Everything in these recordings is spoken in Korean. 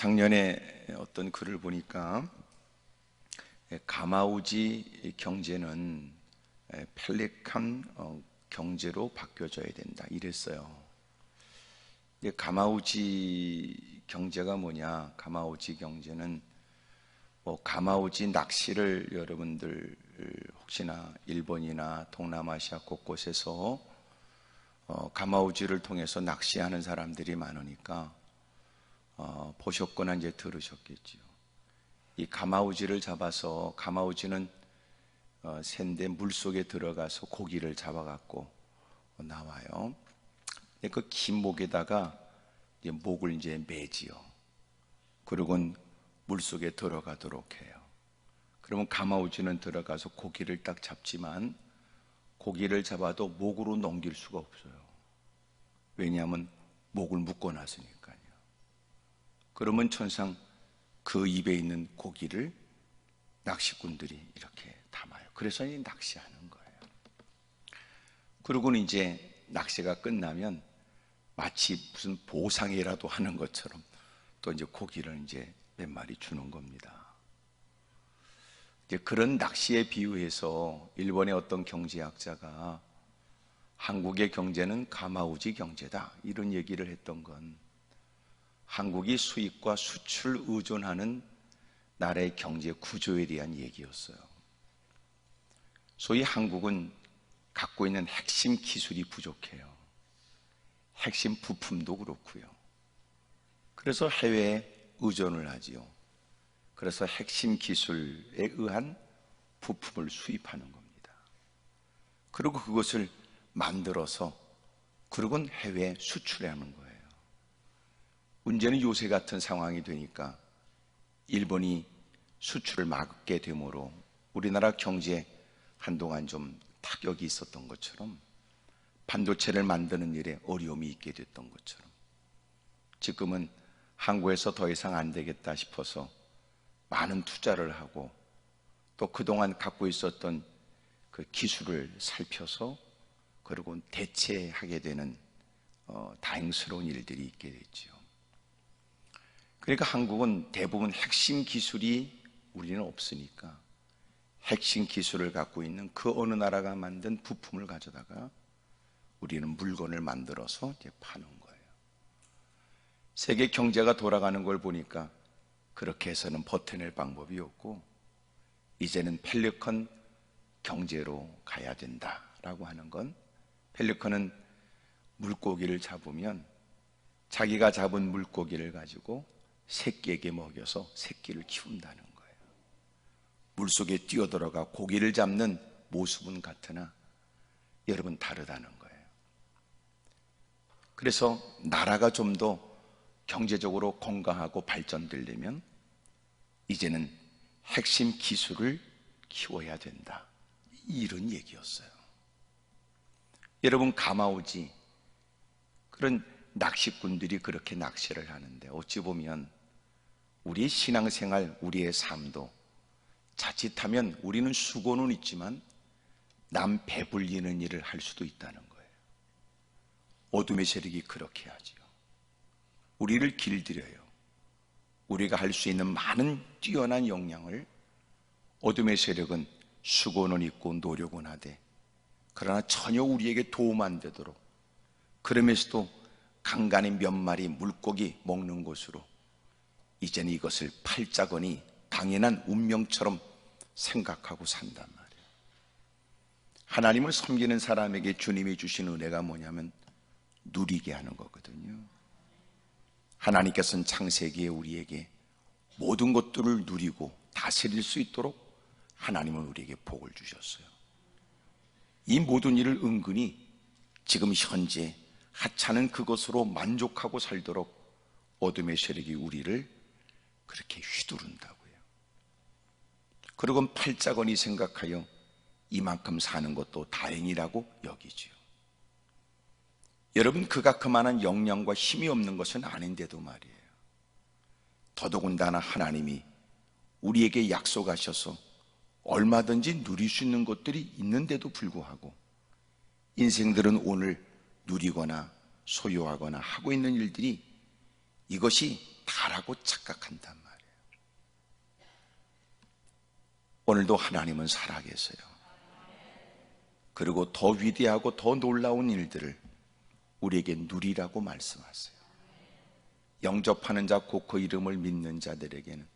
작년에 어떤 글을 보니까 가마우지 경제는 펠리칸 경제로 바뀌어져야 된다 이랬어요. 가마우지 경제가 뭐냐? 가마우지 경제는 가마우지 낚시를 여러분들 혹시나 일본이나 동남아시아 곳곳에서 가마우지를 통해서 낚시하는 사람들이 많으니까 보셨거나 이제 들으셨겠죠. 이 가마우지를 잡아서, 가마우지는 샌데 물속에 들어가서 고기를 잡아갖고 나와요. 그 긴 목에다가 이제 목을 이제 매지요. 그리고는 물속에 들어가도록 해요. 그러면 가마우지는 들어가서 고기를 딱 잡지만 고기를 잡아도 목으로 넘길 수가 없어요. 왜냐하면 목을 묶어놨으니까요. 그러면 천상 그 입에 있는 고기를 낚시꾼들이 이렇게 담아요. 그래서 이 낚시하는 거예요. 그러고는 이제 낚시가 끝나면 마치 무슨 보상이라도 하는 것처럼 또 이제 고기를 이제 몇 마리 주는 겁니다. 이제 그런 낚시에 비유해서 일본의 어떤 경제학자가 한국의 경제는 가마우지 경제다 이런 얘기를 했던 건 한국이 수입과 수출 의존하는 나라의 경제 구조에 대한 얘기였어요. 소위 한국은 갖고 있는 핵심 기술이 부족해요. 핵심 부품도 그렇고요. 그래서 해외에 의존을 하지요. 그래서 핵심 기술에 의한 부품을 수입하는 겁니다. 그리고 그것을 만들어서 그리고는 해외에 수출하는 거예요. 문제는 요새 같은 상황이 되니까 일본이 수출을 막게 되므로 우리나라 경제에 한동안 좀 타격이 있었던 것처럼 반도체를 만드는 일에 어려움이 있게 됐던 것처럼 지금은 한국에서 더 이상 안 되겠다 싶어서 많은 투자를 하고 또 그동안 갖고 있었던 그 기술을 살펴서 그리고 대체하게 되는 다행스러운 일들이 있게 됐죠. 그러니까 한국은 대부분 핵심 기술이 우리는 없으니까 핵심 기술을 갖고 있는 그 어느 나라가 만든 부품을 가져다가 우리는 물건을 만들어서 이제 파는 거예요. 세계 경제가 돌아가는 걸 보니까 그렇게 해서는 버텨낼 방법이 없고 이제는 펠리컨 경제로 가야 된다라고 하는 건, 펠리컨은 물고기를 잡으면 자기가 잡은 물고기를 가지고 새끼에게 먹여서 새끼를 키운다는 거예요. 물속에 뛰어들어가 고기를 잡는 모습은 같으나 여러분 다르다는 거예요. 그래서 나라가 좀 더 경제적으로 건강하고 발전되려면 이제는 핵심 기술을 키워야 된다 이런 얘기였어요. 여러분 가마우지 그런 낚시꾼들이 그렇게 낚시를 하는데 어찌 보면 우리의 신앙생활, 우리의 삶도 자칫하면 우리는 수고는 있지만 남 배불리는 일을 할 수도 있다는 거예요. 어둠의 세력이 그렇게 하지요. 우리를 길들여요. 우리가 할 수 있는 많은 뛰어난 역량을 어둠의 세력은 수고는 있고 노력은 하되 그러나 전혀 우리에게 도움 안 되도록, 그러면서도 간간히 몇 마리 물고기 먹는 것으로 이제는 이것을 팔자거니 당연한 운명처럼 생각하고 산단 말이에요. 하나님을 섬기는 사람에게 주님이 주신 은혜가 뭐냐면 누리게 하는 거거든요. 하나님께서는 창세기에 우리에게 모든 것들을 누리고 다스릴 수 있도록 하나님은 우리에게 복을 주셨어요. 이 모든 일을 은근히 지금 현재 하찮은 그것으로 만족하고 살도록 어둠의 세력이 우리를 그렇게 휘두른다고요. 그리고 팔자거니 생각하여 이만큼 사는 것도 다행이라고 여기지요. 여러분 그가 그만한 역량과 힘이 없는 것은 아닌데도 말이에요. 더더군다나 하나님이 우리에게 약속하셔서 얼마든지 누릴 수 있는 것들이 있는데도 불구하고 인생들은 오늘 누리거나 소유하거나 하고 있는 일들이 이것이 다 나라고 착각한단 말이에요. 오늘도 하나님은 살아계세요. 그리고 더 위대하고 더 놀라운 일들을 우리에게 누리라고 말씀하세요. 영접하는 자 곧 그 이름을 믿는 자들에게는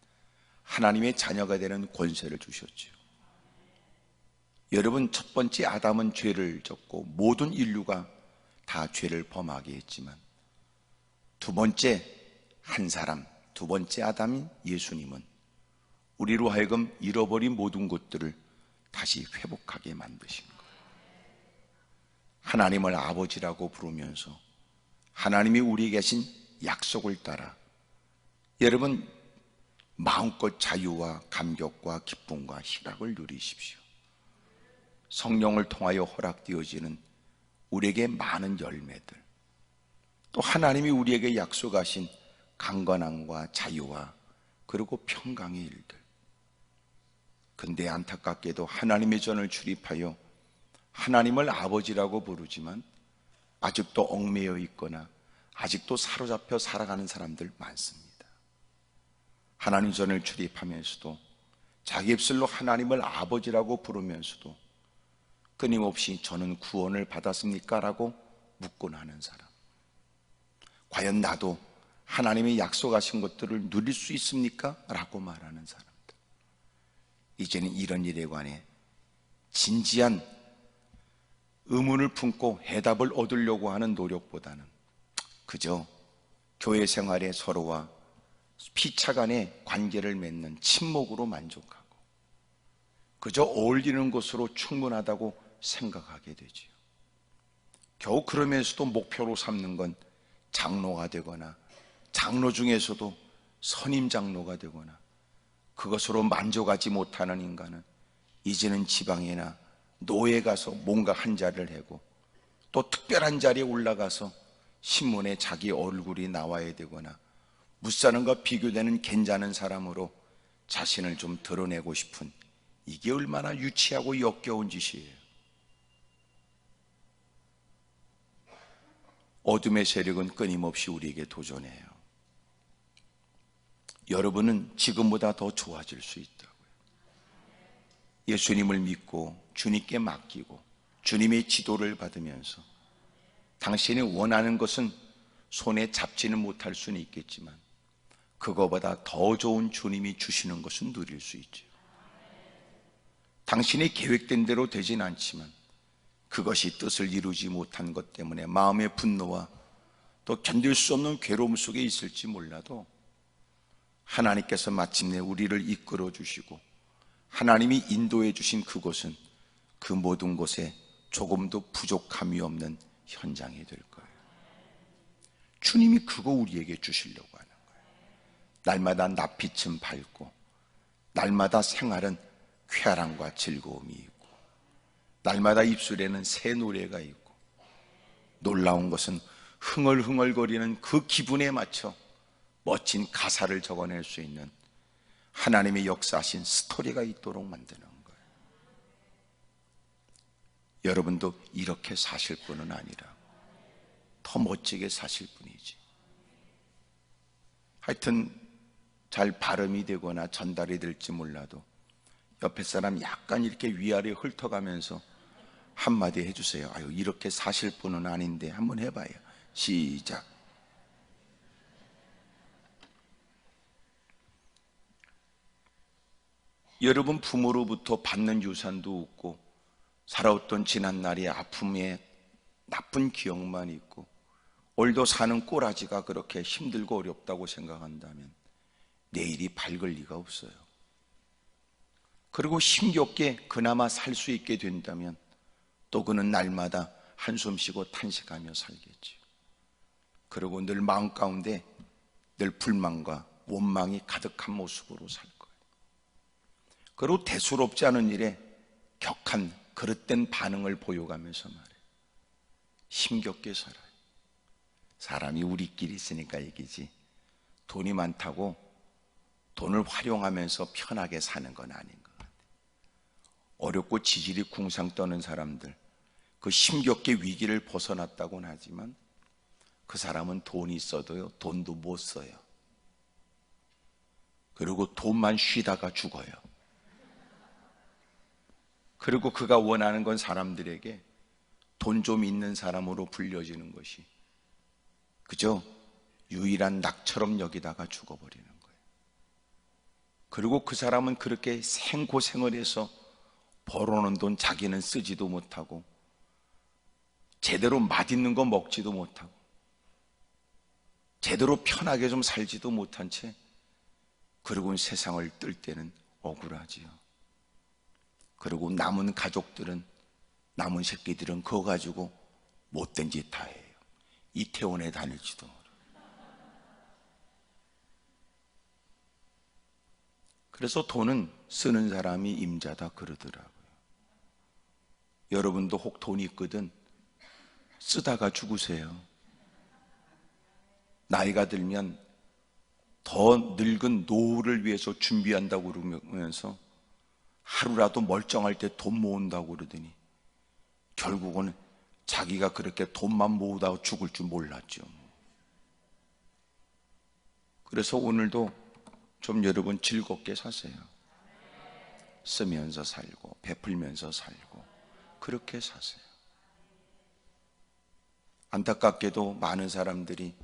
하나님의 자녀가 되는 권세를 주셨지요. 여러분, 첫 번째 아담은 죄를 졌고 모든 인류가 다 죄를 범하게 했지만 두 번째 한 사람, 두 번째 아담인 예수님은 우리로 하여금 잃어버린 모든 것들을 다시 회복하게 만드신 거예요. 하나님을 아버지라고 부르면서 하나님이 우리에게 하신 약속을 따라 여러분 마음껏 자유와 감격과 기쁨과 희락을 누리십시오. 성령을 통하여 허락되어지는 우리에게 많은 열매들, 또 하나님이 우리에게 약속하신 강건함과 자유와 그리고 평강의 일들. 근데 안타깝게도 하나님의 전을 출입하여 하나님을 아버지라고 부르지만 아직도 얽매여 있거나 아직도 사로잡혀 살아가는 사람들 많습니다. 하나님 전을 출입하면서도 자기 입술로 하나님을 아버지라고 부르면서도 끊임없이 저는 구원을 받았습니까? 라고 묻곤 하는 사람. 과연 나도 하나님의 약속하신 것들을 누릴 수 있습니까? 라고 말하는 사람들. 이제는 이런 일에 관해 진지한 의문을 품고 해답을 얻으려고 하는 노력보다는 그저 교회 생활에 서로와 피차 간의 관계를 맺는 친목으로 만족하고 그저 어울리는 것으로 충분하다고 생각하게 되지요. 겨우 그러면서도 목표로 삼는 건 장로가 되거나 장로 중에서도 선임 장로가 되거나 그것으로 만족하지 못하는 인간은 이제는 지방이나 노예에 가서 뭔가 한 자리를 하고 또 특별한 자리에 올라가서 신문에 자기 얼굴이 나와야 되거나 무사람과 비교되는 괜찮은 사람으로 자신을 좀 드러내고 싶은, 이게 얼마나 유치하고 역겨운 짓이에요. 어둠의 세력은 끊임없이 우리에게 도전해요. 여러분은 지금보다 더 좋아질 수 있다고요. 예수님을 믿고 주님께 맡기고 주님의 지도를 받으면서 당신이 원하는 것은 손에 잡지는 못할 수는 있겠지만 그거보다 더 좋은 주님이 주시는 것은 누릴 수 있죠. 당신이 계획된 대로 되진 않지만 그것이 뜻을 이루지 못한 것 때문에 마음의 분노와 또 견딜 수 없는 괴로움 속에 있을지 몰라도 하나님께서 마침내 우리를 이끌어 주시고 하나님이 인도해 주신 그곳은 그 모든 곳에 조금도 부족함이 없는 현장이 될 거예요. 주님이 그거 우리에게 주시려고 하는 거예요. 날마다 낯빛은 밝고 날마다 생활은 쾌활함과 즐거움이 있고 날마다 입술에는 새 노래가 있고 놀라운 것은 흥얼흥얼거리는 그 기분에 맞춰 멋진 가사를 적어낼 수 있는 하나님의 역사하신 스토리가 있도록 만드는 거예요. 여러분도 이렇게 사실 뿐은 아니라 더 멋지게 사실 뿐이지. 하여튼 잘 발음이 되거나 전달이 될지 몰라도 옆에 사람 약간 이렇게 위아래 훑어가면서 한마디 해주세요. 아유, 이렇게 사실 뿐은 아닌데 한번 해봐요. 시작. 여러분 부모로부터 받는 유산도 없고 살아왔던 지난날의 아픔에 나쁜 기억만 있고 오늘도 사는 꼬라지가 그렇게 힘들고 어렵다고 생각한다면 내일이 밝을 리가 없어요. 그리고 힘겹게 그나마 살 수 있게 된다면 또 그는 날마다 한숨 쉬고 탄식하며 살겠지요. 그리고 늘 마음 가운데 늘 불만과 원망이 가득한 모습으로 살 거예요. 그리고 대수롭지 않은 일에 격한 그릇된 반응을 보여가면서 말해요. 힘겹게 살아요. 사람이 우리끼리 있으니까 얘기지 돈이 많다고 돈을 활용하면서 편하게 사는 건 아닌 것 같아요. 어렵고 지질이 궁상 떠는 사람들, 그 힘겹게 위기를 벗어났다고는 하지만 그 사람은 돈이 있어도요, 돈도 못 써요. 그리고 돈만 쉬다가 죽어요. 그리고 그가 원하는 건 사람들에게 돈 좀 있는 사람으로 불려지는 것이 그저 유일한 낙처럼 여기다가 죽어버리는 거예요. 그리고 그 사람은 그렇게 생고생을 해서 벌어놓은 돈 자기는 쓰지도 못하고 제대로 맛있는 거 먹지도 못하고 제대로 편하게 좀 살지도 못한 채 그리고 세상을 뜰 때는 억울하지요. 그리고 남은 가족들은, 남은 새끼들은 그거 가지고 못된 짓 다 해요. 이태원에 다닐지도 모르고. 그래서 돈은 쓰는 사람이 임자다 그러더라고요. 여러분도 혹 돈이 있거든 쓰다가 죽으세요. 나이가 들면 더 늙은 노후를 위해서 준비한다고 그러면서 하루라도 멀쩡할 때 돈 모은다고 그러더니 결국은 자기가 그렇게 돈만 모으다가 죽을 줄 몰랐죠. 그래서 오늘도 좀 여러분 즐겁게 사세요. 쓰면서 살고 베풀면서 살고 그렇게 사세요. 안타깝게도 많은 사람들이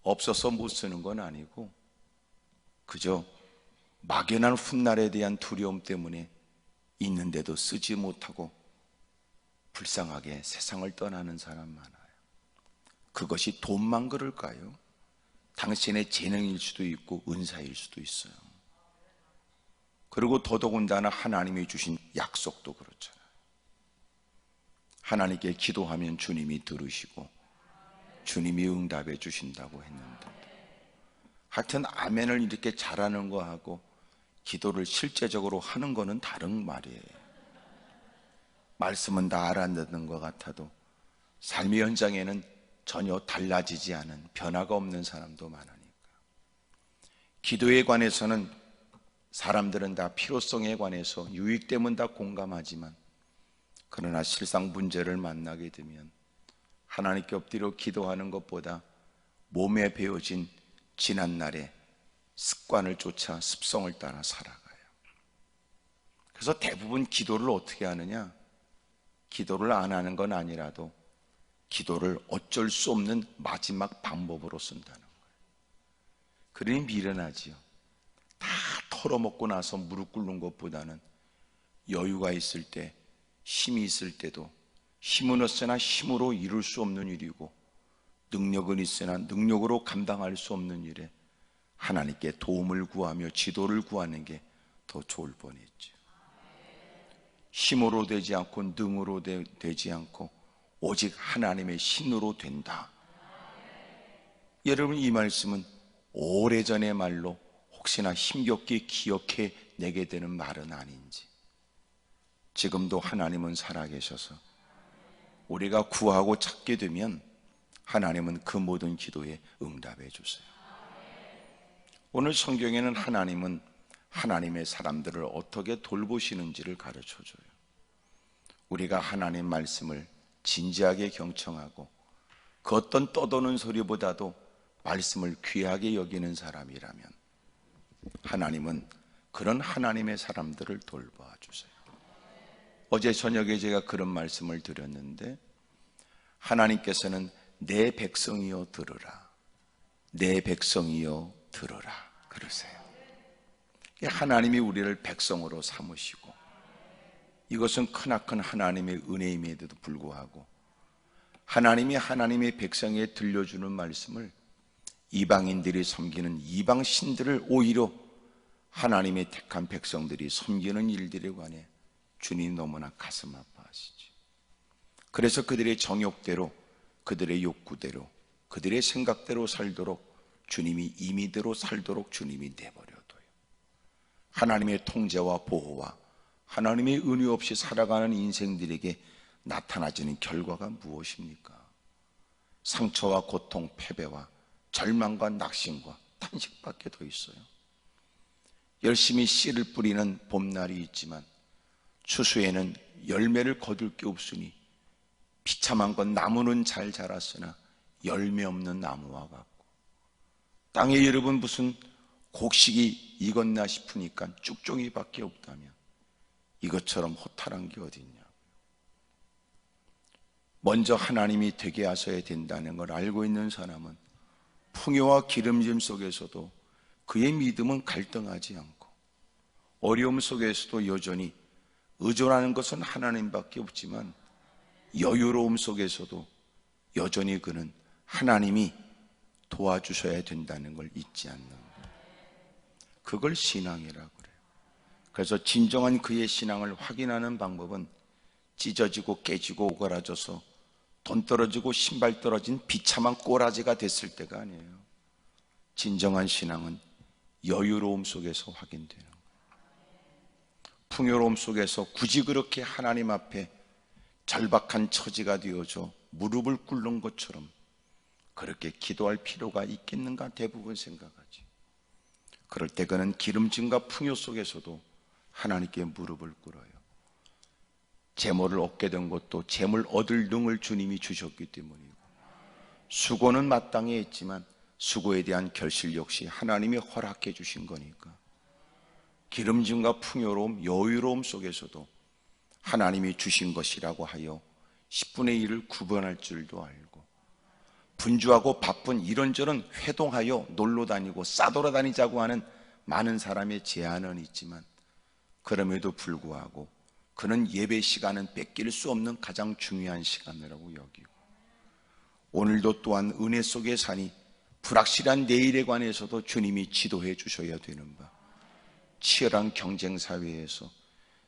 없어서 못 쓰는 건 아니고 그저 막연한 훗날에 대한 두려움 때문에 있는데도 쓰지 못하고 불쌍하게 세상을 떠나는 사람 많아요. 그것이 돈만 그럴까요? 당신의 재능일 수도 있고 은사일 수도 있어요. 그리고 더더군다나 하나님이 주신 약속도 그렇잖아요. 하나님께 기도하면 주님이 들으시고 주님이 응답해 주신다고 했는데 하여튼 아멘을 이렇게 잘하는 거하고 기도를 실제적으로 하는 거는 다른 말이에요. 말씀은 다 알아듣는 것 같아도 삶의 현장에는 전혀 달라지지 않은 변화가 없는 사람도 많으니까. 기도에 관해서는 사람들은 다 필요성에 관해서 유익됨은 다 공감하지만 그러나 실상 문제를 만나게 되면 하나님께 엎드려 기도하는 것보다 몸에 배어진 지난날의 습관을 쫓아 습성을 따라 살아가요. 그래서 대부분 기도를 어떻게 하느냐? 기도를 안 하는 건 아니라도 기도를 어쩔 수 없는 마지막 방법으로 쓴다는 거예요. 그러니 미련하지요. 다 털어먹고 나서 무릎 꿇는 것보다는 여유가 있을 때, 힘이 있을 때도 힘은 없으나 힘으로 이룰 수 없는 일이고 능력은 있으나 능력으로 감당할 수 없는 일에 하나님께 도움을 구하며 지도를 구하는 게 더 좋을 뻔했죠. 힘으로 되지 않고 능으로 되지 않고 오직 하나님의 신으로 된다. 여러분 이 말씀은 오래전의 말로 혹시나 힘겹게 기억해 내게 되는 말은 아닌지 지금도 하나님은 살아계셔서 우리가 구하고 찾게 되면 하나님은 그 모든 기도에 응답해 주세요. 오늘 성경에는 하나님은 하나님의 사람들을 어떻게 돌보시는지를 가르쳐줘요. 우리가 하나님 말씀을 진지하게 경청하고 그 어떤 떠도는 소리보다도 말씀을 귀하게 여기는 사람이라면 하나님은 그런 하나님의 사람들을 돌봐 주세요. 어제 저녁에 제가 그런 말씀을 드렸는데 하나님께서는 내 백성이여 들으라, 내 백성이여 들으라 그러세요. 하나님이 우리를 백성으로 삼으시고 이것은 크나큰 하나님의 은혜임에도 불구하고 하나님이 하나님의 백성에 들려주는 말씀을 이방인들이 섬기는 이방신들을 오히려 하나님의 택한 백성들이 섬기는 일들에 관해 주님 너무나 가슴 아파하시죠. 그래서 그들의 정욕대로 그들의 욕구대로 그들의 생각대로 살도록 주님이 임의대로 살도록 주님이 내버려둬요. 하나님의 통제와 보호와 하나님의 은혜 없이 살아가는 인생들에게 나타나지는 결과가 무엇입니까? 상처와 고통, 패배와 절망과 낙심과 탄식밖에 더 있어요. 열심히 씨를 뿌리는 봄날이 있지만 추수에는 열매를 거둘 게 없으니 비참한 건 나무는 잘 자랐으나 열매 없는 나무와 같고 땅에 여러분 무슨 곡식이 익었나 싶으니까 쭉종이밖에 없다면 이것처럼 허탈한 게 어딨냐. 먼저 하나님이 되게 하셔야 된다는 걸 알고 있는 사람은 풍요와 기름짐 속에서도 그의 믿음은 갈등하지 않고, 어려움 속에서도 여전히 의존하는 것은 하나님밖에 없지만 여유로움 속에서도 여전히 그는 하나님이 도와주셔야 된다는 걸 잊지 않는 거예요. 그걸 신앙이라고 그래요. 그래서 진정한 그의 신앙을 확인하는 방법은 찢어지고 깨지고 오그라져서 돈 떨어지고 신발 떨어진 비참한 꼬라지가 됐을 때가 아니에요. 진정한 신앙은 여유로움 속에서 확인되는 거예요. 풍요로움 속에서 굳이 그렇게 하나님 앞에 절박한 처지가 되어져 무릎을 꿇는 것처럼 그렇게 기도할 필요가 있겠는가 대부분 생각하지. 그럴 때 그는 기름짐과 풍요 속에서도 하나님께 무릎을 꿇어요. 재물을 얻게 된 것도 재물 얻을 능을 주님이 주셨기 때문이고, 수고는 마땅히 했지만 수고에 대한 결실 역시 하나님이 허락해 주신 거니까, 기름짐과 풍요로움, 여유로움 속에서도 하나님이 주신 것이라고 하여 10분의 1을 구분할 줄도 알고, 분주하고 바쁜 이런저런 회동하여 놀러 다니고 싸돌아다니자고 하는 많은 사람의 제한은 있지만, 그럼에도 불구하고 그는 예배 시간은 뺏길 수 없는 가장 중요한 시간이라고 여기고, 오늘도 또한 은혜 속에 사니 불확실한 내일에 관해서도 주님이 지도해 주셔야 되는 바, 치열한 경쟁 사회에서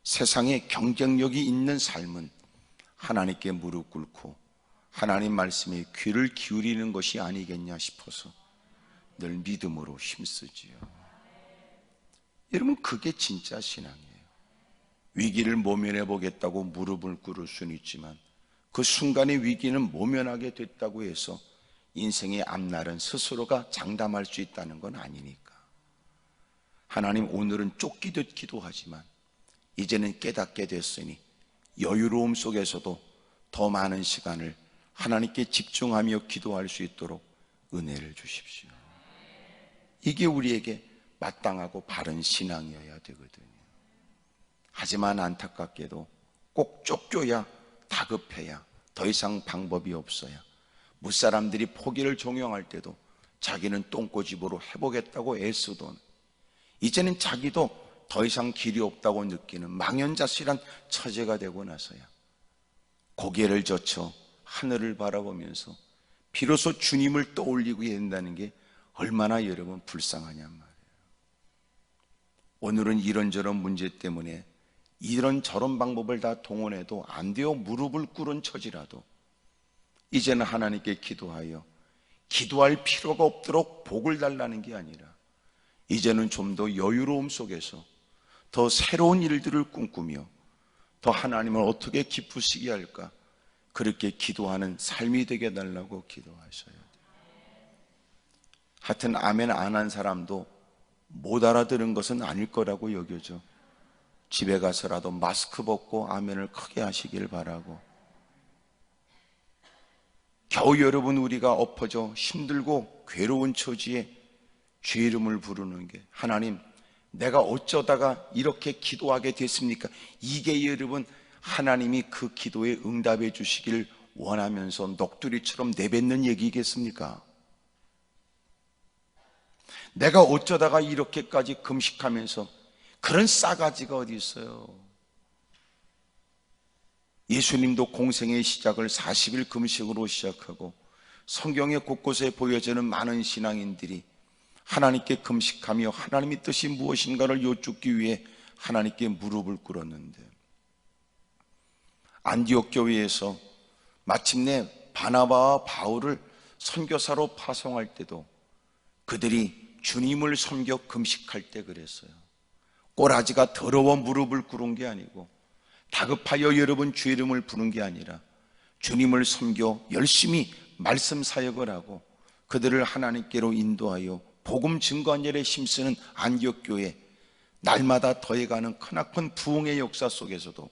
세상에 경쟁력이 있는 삶은 하나님께 무릎 꿇고 하나님 말씀에 귀를 기울이는 것이 아니겠냐 싶어서 늘 믿음으로 힘쓰지요. 여러분, 그게 진짜 신앙이에요. 위기를 모면해 보겠다고 무릎을 꿇을 수는 있지만 그 순간의 위기는 모면하게 됐다고 해서 인생의 앞날은 스스로가 장담할 수 있다는 건 아니니까. 하나님, 오늘은 쫓기듯 기도하지만 이제는 깨닫게 됐으니 여유로움 속에서도 더 많은 시간을 하나님께 집중하며 기도할 수 있도록 은혜를 주십시오. 이게 우리에게 마땅하고 바른 신앙이어야 되거든요. 하지만 안타깝게도 꼭 쫓겨야, 다급해야, 더 이상 방법이 없어야, 무사람들이 포기를 종용할 때도 자기는 똥꼬집으로 해보겠다고 애쓰던, 이제는 자기도 더 이상 길이 없다고 느끼는 망연자실한 처제가 되고 나서야 고개를 젖혀 하늘을 바라보면서 비로소 주님을 떠올리고 된다는 게 얼마나 여러분 불쌍하냔 말이에요. 오늘은 이런저런 문제 때문에 이런저런 방법을 다 동원해도 안 되어 무릎을 꿇은 처지라도 이제는 하나님께 기도하여 기도할 필요가 없도록 복을 달라는 게 아니라 이제는 좀 더 여유로움 속에서 더 새로운 일들을 꿈꾸며 더 하나님을 어떻게 기쁘시게 할까, 그렇게 기도하는 삶이 되게 해달라고 기도하셔야 돼요. 하여튼 아멘 안 한 사람도 못 알아들은 것은 아닐 거라고 여겨져. 집에 가서라도 마스크 벗고 아멘을 크게 하시길 바라고, 겨우 여러분 우리가 엎어져 힘들고 괴로운 처지에 주 이름을 부르는 게, 하나님 내가 어쩌다가 이렇게 기도하게 됐습니까? 이게 여러분 하나님이 그 기도에 응답해 주시길 원하면서 넋두리처럼 내뱉는 얘기겠습니까? 내가 어쩌다가 이렇게까지 금식하면서, 그런 싸가지가 어디 있어요? 예수님도 공생의 시작을 40일 금식으로 시작하고 성경의 곳곳에 보여지는 많은 신앙인들이 하나님께 금식하며 하나님의 뜻이 무엇인가를 여쭙기 위해 하나님께 무릎을 꿇었는데, 안디옥 교회에서 마침내 바나바와 바울을 선교사로 파송할 때도 그들이 주님을 섬겨 금식할 때 그랬어요. 꼬라지가 더러워 무릎을 꿇은 게 아니고, 다급하여 여러분 주 이름을 부른 게 아니라 주님을 섬겨 열심히 말씀 사역을 하고 그들을 하나님께로 인도하여 복음 증거한 일에 힘쓰는 안디옥 교회, 날마다 더해가는 크나큰 부흥의 역사 속에서도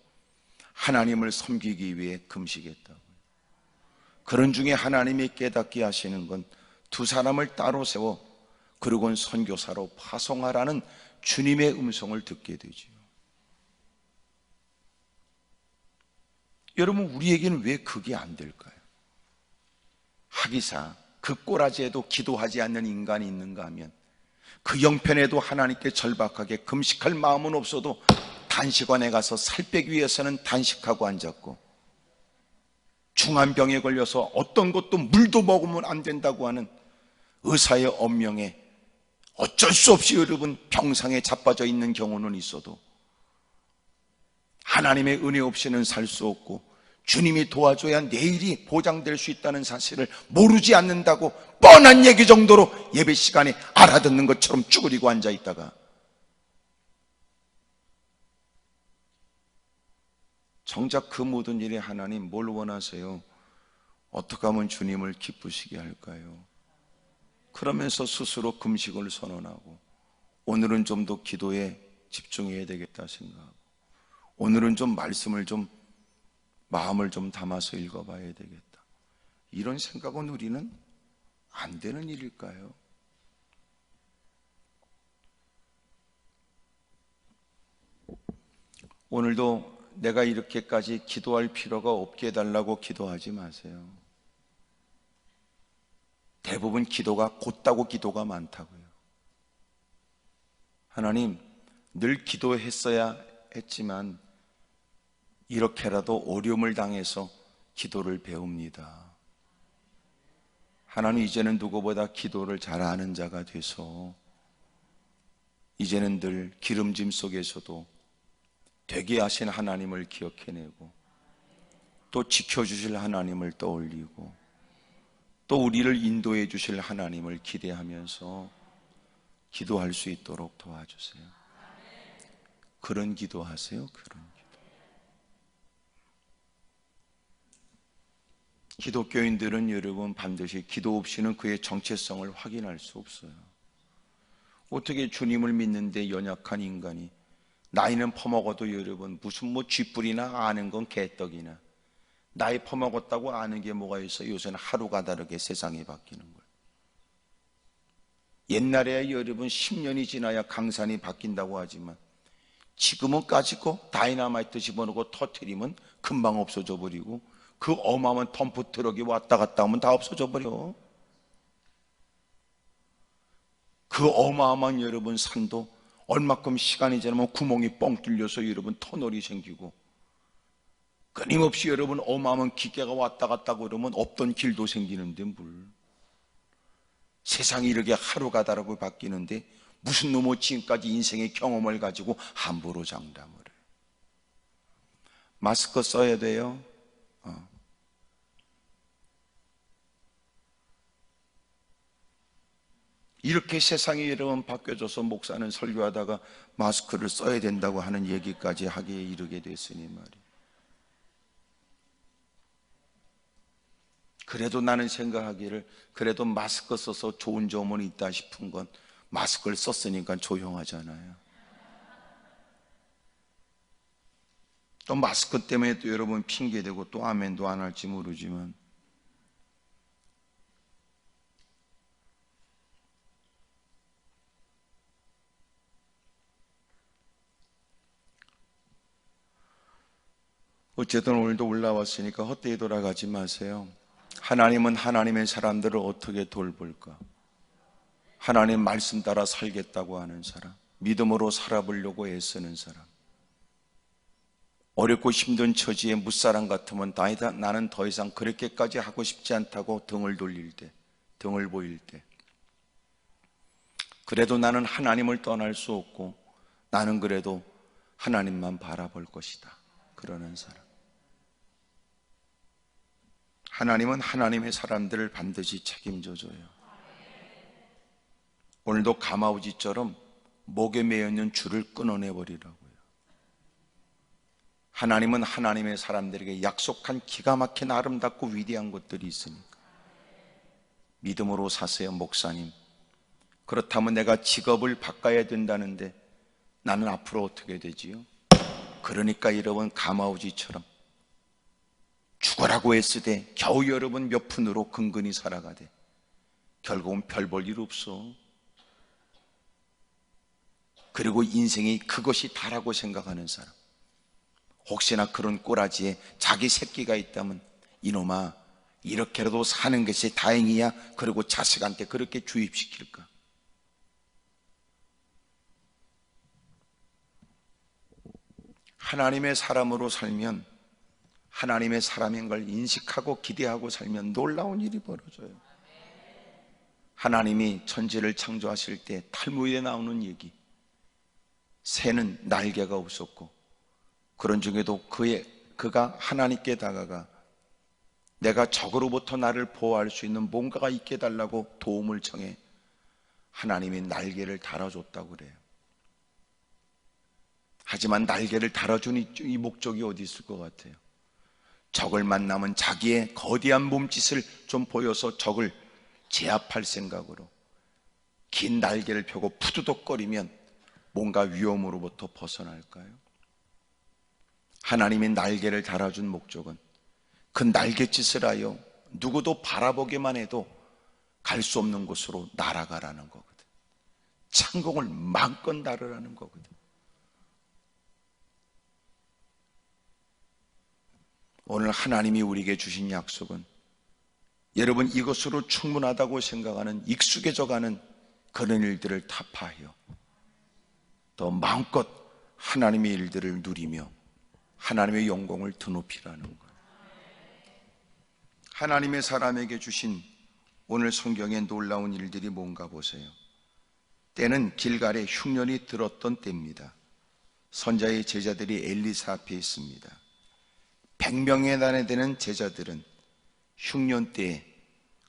하나님을 섬기기 위해 금식했다고요. 그런 중에 하나님이 깨닫게 하시는 건 두 사람을 따로 세워 그리고는 선교사로 파송하라는 주님의 음성을 듣게 되죠. 여러분, 우리에게는 왜 그게 안 될까요? 하기사 그 꼬라지에도 기도하지 않는 인간이 있는가 하면, 그 형편에도 하나님께 절박하게 금식할 마음은 없어도 단식원에 가서 살 빼기 위해서는 단식하고 앉았고, 중한 병에 걸려서 어떤 것도 물도 먹으면 안 된다고 하는 의사의 엄명에 어쩔 수 없이 여러분 병상에 자빠져 있는 경우는 있어도 하나님의 은혜 없이는 살 수 없고, 주님이 도와줘야 내일이 보장될 수 있다는 사실을 모르지 않는다고 뻔한 얘기 정도로 예배 시간에 알아듣는 것처럼 쭈그리고 앉아 있다가, 정작 그 모든 일에 하나님 뭘 원하세요? 어떻게 하면 주님을 기쁘시게 할까요? 그러면서 스스로 금식을 선언하고, 오늘은 좀 더 기도에 집중해야 되겠다 생각하고, 오늘은 좀 말씀을 좀 마음을 좀 담아서 읽어봐야 되겠다, 이런 생각은 우리는 안 되는 일일까요? 오늘도 내가 이렇게까지 기도할 필요가 없게 해달라고 기도하지 마세요. 대부분 기도가 곧다고 기도가 많다고요. 하나님, 늘 기도했어야 했지만 이렇게라도 어려움을 당해서 기도를 배웁니다. 하나님, 이제는 누구보다 기도를 잘 아는 자가 돼서 이제는 늘 기름짐 속에서도 되게 하신 하나님을 기억해내고, 또 지켜주실 하나님을 떠올리고, 또 우리를 인도해 주실 하나님을 기대하면서 기도할 수 있도록 도와주세요. 그런 기도하세요. 그런 기도. 기독교인들은 여러분 반드시 기도 없이는 그의 정체성을 확인할 수 없어요. 어떻게 주님을 믿는데 연약한 인간이, 나이는 퍼먹어도 여러분 무슨 뭐 쥐뿔이나 아는 건 개떡이나, 나이 퍼먹었다고 아는 게 뭐가 있어요? 요새는 하루가 다르게 세상이 바뀌는 거예요. 옛날에 여러분 10년이 지나야 강산이 바뀐다고 하지만, 지금은 까짓거 다이나마이트 집어넣고 터트리면 금방 없어져 버리고, 그 어마어마한 덤프 트럭이 왔다 갔다 하면 다 없어져 버려. 그 어마어마한 여러분 산도 얼마큼 시간이 지나면 구멍이 뻥 뚫려서 여러분 터널이 생기고, 끊임없이 여러분 어마어마한 기계가 왔다 갔다 그러면 없던 길도 생기는데, 물 세상이 이렇게 하루가 다르고 바뀌는데 무슨 놈의 지금까지 인생의 경험을 가지고 함부로 장담을 해. 마스크 써야 돼요. 이렇게 세상이 여러분 바뀌어져서 목사는 설교하다가 마스크를 써야 된다고 하는 얘기까지 하기에 이르게 됐으니 말이에요. 그래도 나는 생각하기를, 그래도 마스크 써서 좋은 점은 있다 싶은 건 마스크를 썼으니까 조용하잖아요. 또 마스크 때문에 또 여러분 핑계대고 또 아멘도 안 할지 모르지만, 어쨌든 오늘도 올라왔으니까 헛되이 돌아가지 마세요. 하나님은 하나님의 사람들을 어떻게 돌볼까? 하나님 말씀 따라 살겠다고 하는 사람, 믿음으로 살아보려고 애쓰는 사람, 어렵고 힘든 처지에 무사람 같으면 나는 더 이상 그렇게까지 하고 싶지 않다고 등을 돌릴 때, 등을 보일 때, 그래도 나는 하나님을 떠날 수 없고 나는 그래도 하나님만 바라볼 것이다, 그러는 사람. 하나님은 하나님의 사람들을 반드시 책임져 줘요. 오늘도 가마우지처럼 목에 매여있는 줄을 끊어내버리라고요. 하나님은 하나님의 사람들에게 약속한 기가 막힌 아름답고 위대한 것들이 있으니까 믿음으로 사세요. 목사님, 그렇다면 내가 직업을 바꿔야 된다는데 나는 앞으로 어떻게 되지요? 그러니까 여러분 가마우지처럼 죽어라고 애쓰되 겨우 여러분 몇 푼으로 근근히 살아가되 결국은 별 볼 일 없어. 그리고 인생이 그것이 다라고 생각하는 사람, 혹시나 그런 꼬라지에 자기 새끼가 있다면 이놈아 이렇게라도 사는 것이 다행이야, 그리고 자식한테 그렇게 주입시킬까? 하나님의 사람으로 살면, 하나님의 사람인 걸 인식하고 기대하고 살면 놀라운 일이 벌어져요. 하나님이 천지를 창조하실 때 탈무드에 나오는 얘기, 새는 날개가 없었고 그런 중에도 그가 하나님께 다가가 내가 적으로부터 나를 보호할 수 있는 뭔가가 있게 달라고 도움을 청해 하나님이 날개를 달아줬다고 그래요. 하지만 날개를 달아준 이 목적이 어디 있을 것 같아요? 적을 만나면 자기의 거대한 몸짓을 좀 보여서 적을 제압할 생각으로 긴 날개를 펴고 푸드덕거리면 뭔가 위험으로부터 벗어날까요? 하나님이 날개를 달아준 목적은 그 날갯짓을 하여 누구도 바라보기만 해도 갈 수 없는 곳으로 날아가라는 거거든. 창공을 마음껏 날으라는 거거든. 오늘 하나님이 우리에게 주신 약속은 여러분 이것으로 충분하다고 생각하는 익숙해져가는 그런 일들을 타파하여 더 마음껏 하나님의 일들을 누리며 하나님의 영광을 드높이라는 거예요. 하나님의 사람에게 주신 오늘 성경의 놀라운 일들이 뭔가 보세요. 때는 길갈에 흉년이 들었던 때입니다. 선자의 제자들이 엘리사 앞에 있습니다. 100명에 달하는 제자들은 흉년 때에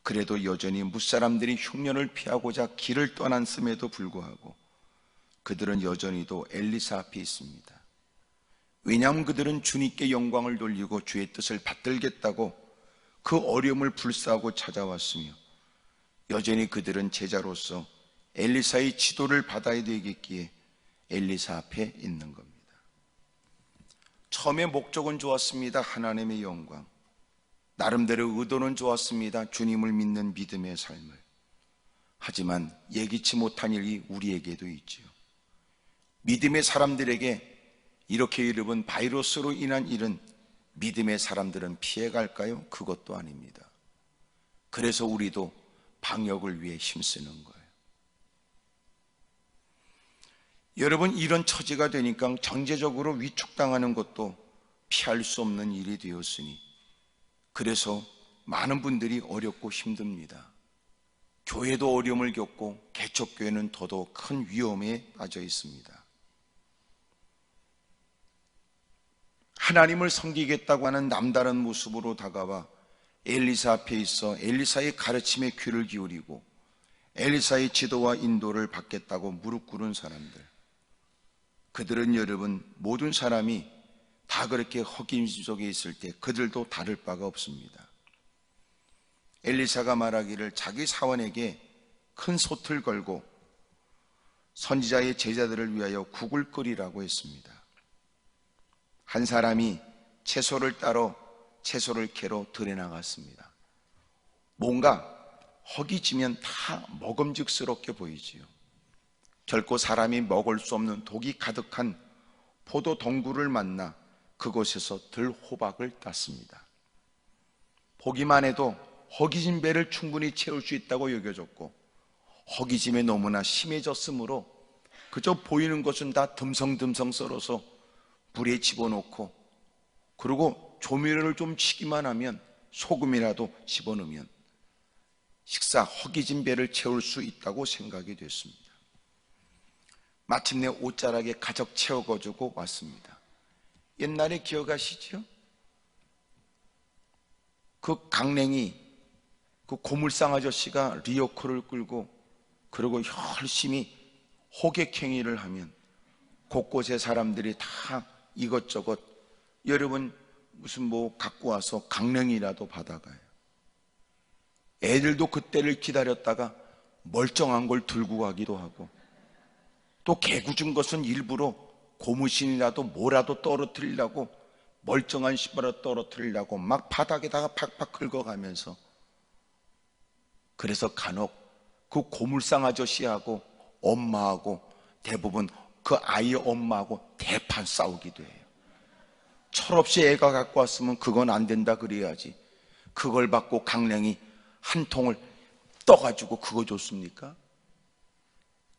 그래도 여전히 무사람들이 흉년을 피하고자 길을 떠났음에도 불구하고 그들은 여전히도 엘리사 앞에 있습니다. 왜냐하면 그들은 주님께 영광을 돌리고 주의 뜻을 받들겠다고 그 어려움을 불사하고 찾아왔으며 여전히 그들은 제자로서 엘리사의 지도를 받아야 되겠기에 엘리사 앞에 있는 겁니다. 처음에 목적은 좋았습니다. 하나님의 영광. 나름대로 의도는 좋았습니다. 주님을 믿는 믿음의 삶을. 하지만 예기치 못한 일이 우리에게도 있지요. 믿음의 사람들에게 이렇게 일은 바이러스로 인한 일은 믿음의 사람들은 피해갈까요? 그것도 아닙니다. 그래서 우리도 방역을 위해 힘쓰는 거예요. 여러분, 이런 처지가 되니까 경제적으로 위축당하는 것도 피할 수 없는 일이 되었으니 그래서 많은 분들이 어렵고 힘듭니다. 교회도 어려움을 겪고 개척교회는 더더욱 큰 위험에 빠져 있습니다. 하나님을 섬기겠다고 하는 남다른 모습으로 다가와 엘리사 앞에 있어 엘리사의 가르침에 귀를 기울이고 엘리사의 지도와 인도를 받겠다고 무릎 꿇은 사람들, 그들은 여러분 모든 사람이 다 그렇게 헛김 속에 있을 때 그들도 다를 바가 없습니다. 엘리사가 말하기를 자기 사원에게 큰 솥을 걸고 선지자의 제자들을 위하여 국을 끓이라고 했습니다. 한 사람이 채소를 따러 채소를 캐러 들에 나갔습니다. 뭔가 허기지면 다 먹음직스럽게 보이지요. 결코 사람이 먹을 수 없는 독이 가득한 포도 덩굴을 만나 그곳에서 들호박을 땄습니다. 보기만 해도 허기진 배를 충분히 채울 수 있다고 여겨졌고 허기짐에 너무나 심해졌으므로 그저 보이는 것은 다 듬성듬성 썰어서 불에 집어넣고 그리고 조미료를 좀 치기만 하면 소금이라도 집어넣으면 식사 허기진 배를 채울 수 있다고 생각이 됐습니다. 마침내 옷자락에 가득 채워가지고 왔습니다. 옛날에 기억하시죠? 그 강냉이, 그 고물상 아저씨가 리어커를 끌고 그리고 열심히 호객행위를 하면 곳곳에 사람들이 다 이것저것 여러분 무슨 뭐 갖고 와서 강냉이라도 받아가요. 애들도 그때를 기다렸다가 멀쩡한 걸 들고 가기도 하고 또 개구진 것은 일부러 고무신이라도 뭐라도 떨어뜨리려고 멀쩡한 신발을 떨어뜨리려고 막 바닥에다가 팍팍 긁어가면서 그래서 간혹 그 고물상 아저씨하고 엄마하고 대부분 그 아이의 엄마하고 대판 싸우기도 해요. 철없이 애가 갖고 왔으면 그건 안 된다 그래야지, 그걸 받고 강냉이 한 통을 떠가지고 그거 줬습니까?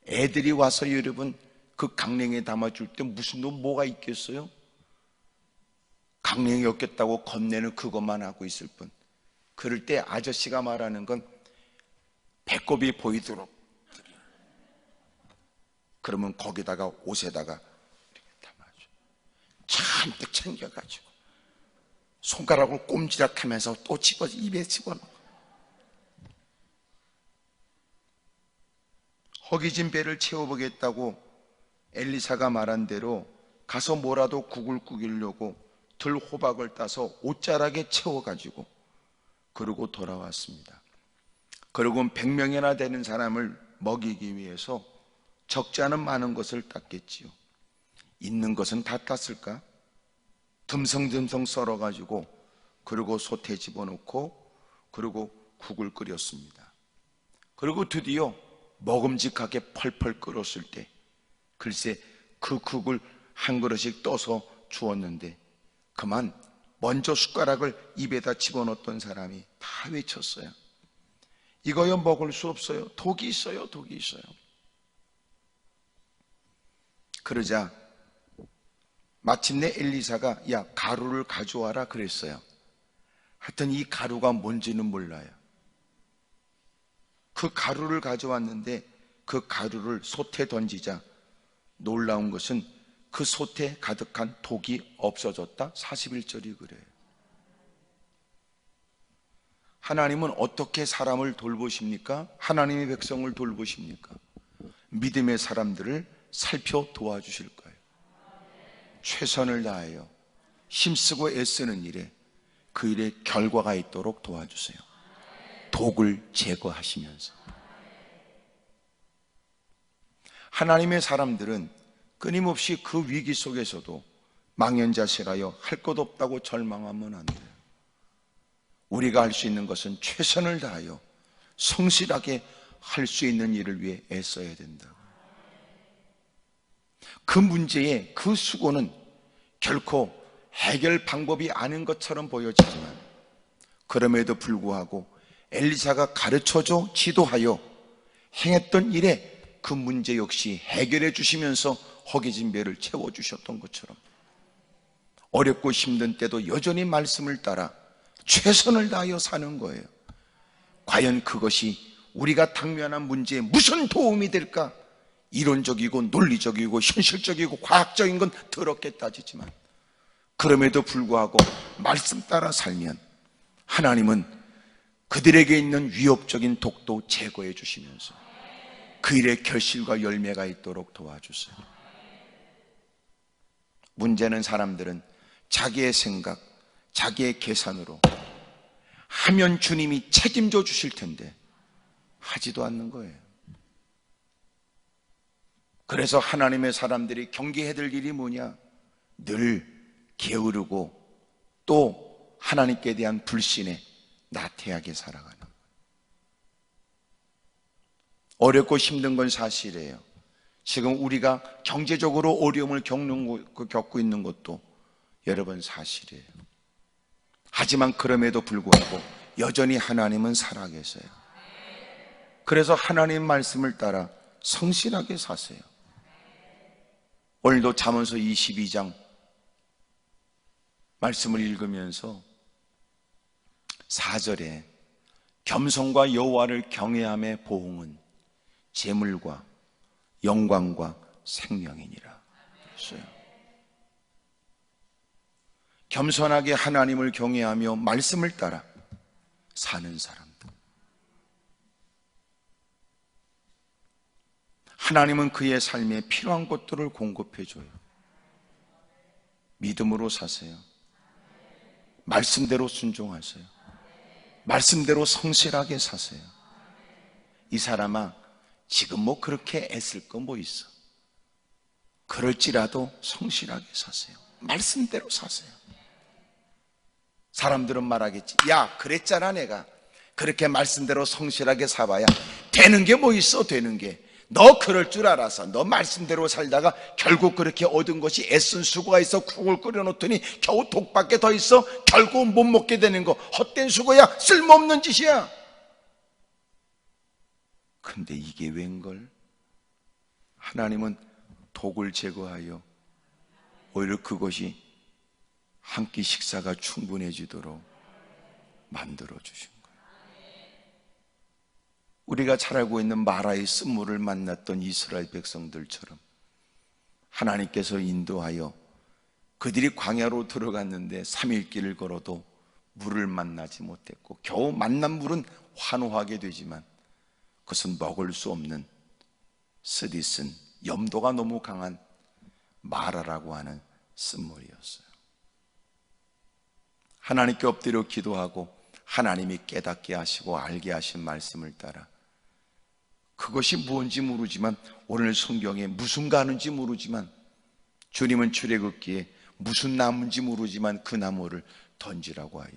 애들이 와서 여러분 그 강냉이에 담아줄 때 무슨 놈 뭐가 있겠어요? 강냉이 없겠다고 겁내는 그것만 하고 있을 뿐. 그럴 때 아저씨가 말하는 건 배꼽이 보이도록, 그러면 거기다가 옷에다가 이렇게 담아줘. 잔뜩 챙겨가지고 손가락을 꼼지락하면서 또 집어서 입에 집어넣어. 허기진 배를 채워보겠다고 엘리사가 말한 대로 가서 뭐라도 국을 끓이려고 들호박을 따서 옷자락에 채워가지고 그러고 돌아왔습니다. 그리고 100명이나 되는 사람을 먹이기 위해서 적지 않은 많은 것을 땄겠지요. 있는 것은 다 땄을까? 듬성듬성 썰어가지고 그리고 솥에 집어넣고 그리고 국을 끓였습니다. 그리고 드디어 먹음직하게 펄펄 끓었을 때 글쎄 그 국을 한 그릇씩 떠서 주었는데 그만 먼저 숟가락을 입에다 집어넣었던 사람이 다 외쳤어요. 이거요 먹을 수 없어요. 독이 있어요. 독이 있어요. 그러자 마침내 엘리사가 야 가루를 가져와라 그랬어요. 하여튼 이 가루가 뭔지는 몰라요. 그 가루를 가져왔는데 그 가루를 솥에 던지자 놀라운 것은 그 솥에 가득한 독이 없어졌다. 41절이 그래요. 하나님은 어떻게 사람을 돌보십니까? 하나님의 백성을 돌보십니까? 믿음의 사람들을 살펴 도와주실 거예요. 최선을 다하여 힘쓰고 애쓰는 일에 그 일에 결과가 있도록 도와주세요. 독을 제거하시면서. 하나님의 사람들은 끊임없이 그 위기 속에서도 망연자실하여 할 것 없다고 절망하면 안 돼요. 우리가 할 수 있는 것은 최선을 다하여 성실하게 할 수 있는 일을 위해 애써야 된다. 그 문제의 그 수고는 결코 해결 방법이 아닌 것처럼 보여지지만 그럼에도 불구하고 엘리사가 가르쳐줘 지도하여 행했던 일에 그 문제 역시 해결해 주시면서 허기진 배를 채워주셨던 것처럼 어렵고 힘든 때도 여전히 말씀을 따라 최선을 다하여 사는 거예요. 과연 그것이 우리가 당면한 문제에 무슨 도움이 될까? 이론적이고 논리적이고 현실적이고 과학적인 건 더럽게 따지지만 그럼에도 불구하고 말씀 따라 살면 하나님은 그들에게 있는 위협적인 독도 제거해 주시면서 그 일에 결실과 열매가 있도록 도와주세요. 문제는 사람들은 자기의 생각, 자기의 계산으로 하면 주님이 책임져 주실 텐데 하지도 않는 거예요. 그래서 하나님의 사람들이 경계해야 될 일이 뭐냐? 늘 게으르고 또 하나님께 대한 불신에 나태하게 살아가는 거예요. 어렵고 힘든 건 사실이에요. 지금 우리가 경제적으로 어려움을 겪고 있는 것도 여러분 사실이에요. 하지만 그럼에도 불구하고 여전히 하나님은 살아계세요. 그래서 하나님 말씀을 따라 성실하게 사세요. 오늘도 잠언서 22장 말씀을 읽으면서 4절에 겸손과 여호와를 경외함의 보응은 재물과 영광과 생명이니라 그랬어요. 겸손하게 하나님을 경외하며 말씀을 따라 사는 사람들, 하나님은 그의 삶에 필요한 것들을 공급해줘요. 믿음으로 사세요. 말씀대로 순종하세요. 말씀대로 성실하게 사세요. 이 사람아, 지금 뭐 그렇게 애쓸 거 뭐 있어? 그럴지라도 성실하게 사세요. 말씀대로 사세요. 사람들은 말하겠지. 야, 그랬잖아 내가. 그렇게 말씀대로 성실하게 사봐야 되는 게 뭐 있어? 되는 게. 너 그럴 줄 알아서 너 말씀대로 살다가 결국 그렇게 얻은 것이 애쓴 수고가 있어 국을 끓여놓더니 겨우 독밖에 더 있어 결국 못 먹게 되는 거 헛된 수고야, 쓸모없는 짓이야. 근데 이게 웬걸? 하나님은 독을 제거하여 오히려 그것이 한 끼 식사가 충분해지도록 만들어 주신 거예요. 우리가 잘 알고 있는 마라의 쓴물을 만났던 이스라엘 백성들처럼 하나님께서 인도하여 그들이 광야로 들어갔는데 3일 길을 걸어도 물을 만나지 못했고 겨우 만난 물은 환호하게 되지만 그것은 먹을 수 없는 쓰디쓴 염도가 너무 강한 마라라고 하는 쓴물이었어요. 하나님께 엎드려 기도하고 하나님이 깨닫게 하시고 알게 하신 말씀을 따라 그것이 무엇인지 모르지만 오늘 성경에 무슨 가는지 모르지만 주님은 출애굽기에 무슨 나무인지 모르지만 그 나무를 던지라고 하여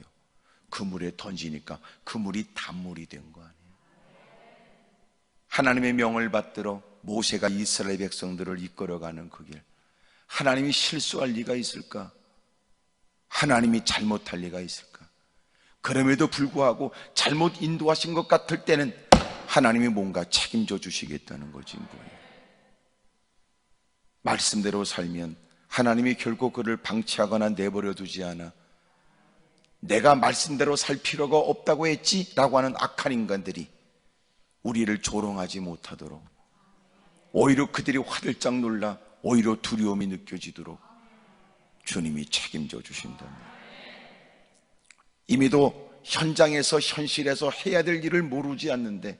그 물에 던지니까 그 물이 단물이 된 거 아니에요. 하나님의 명을 받들어 모세가 이스라엘 백성들을 이끌어가는 그 길, 하나님이 실수할 리가 있을까? 하나님이 잘못할 리가 있을까? 그럼에도 불구하고 잘못 인도하신 것 같을 때는 하나님이 뭔가 책임져 주시겠다는 거지 뭐예요. 말씀대로 살면 하나님이 결국 그를 방치하거나 내버려 두지 않아. 내가 말씀대로 살 필요가 없다고 했지? 라고 하는 악한 인간들이 우리를 조롱하지 못하도록, 오히려 그들이 화들짝 놀라 오히려 두려움이 느껴지도록 주님이 책임져 주신답니다. 이미도 현장에서 현실에서 해야 될 일을 모르지 않는데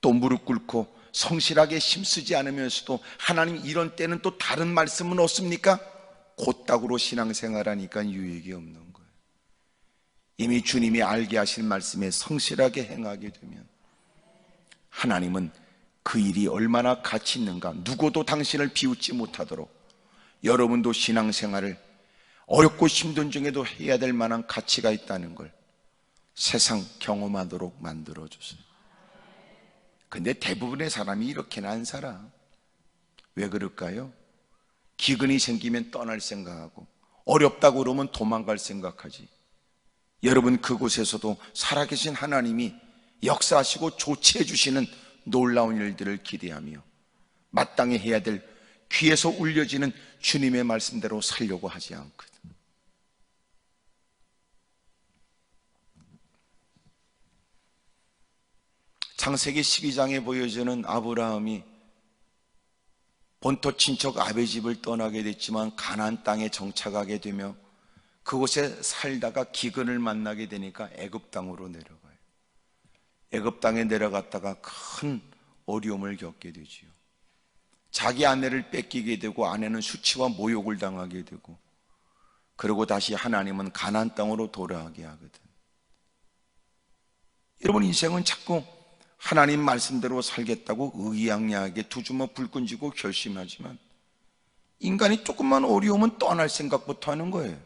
또 무릎 꿇고 성실하게 힘쓰지 않으면서도 하나님 이런 때는 또 다른 말씀은 없습니까? 곧다구로 신앙생활하니까 유익이 없는 거예요. 이미 주님이 알게 하실 말씀에 성실하게 행하게 되면 하나님은 그 일이 얼마나 가치 있는가, 누구도 당신을 비웃지 못하도록 여러분도 신앙생활을 어렵고 힘든 중에도 해야 될 만한 가치가 있다는 걸 세상 경험하도록 만들어주세요. 근데 대부분의 사람이 이렇게는 안 살아. 왜 그럴까요? 기근이 생기면 떠날 생각하고 어렵다고 그러면 도망갈 생각하지. 여러분, 그곳에서도 살아계신 하나님이 역사하시고 조치해 주시는 놀라운 일들을 기대하며 마땅히 해야 될 귀에서 울려지는 주님의 말씀대로 살려고 하지 않거든. 창세기 12장에 보여지는 아브라함이 본토 친척 아베 집을 떠나게 됐지만 가나안 땅에 정착하게 되며 그곳에 살다가 기근을 만나게 되니까 애굽 땅으로 내려가요. 애굽 땅에 내려갔다가 큰 어려움을 겪게 되지요. 자기 아내를 뺏기게 되고 아내는 수치와 모욕을 당하게 되고, 그리고 다시 하나님은 가나안 땅으로 돌아가게 하거든. 여러분, 인생은 자꾸 하나님 말씀대로 살겠다고 의기양양하게 두 주먹 불끈 쥐고 결심하지만 인간이 조금만 어려우면 떠날 생각부터 하는 거예요.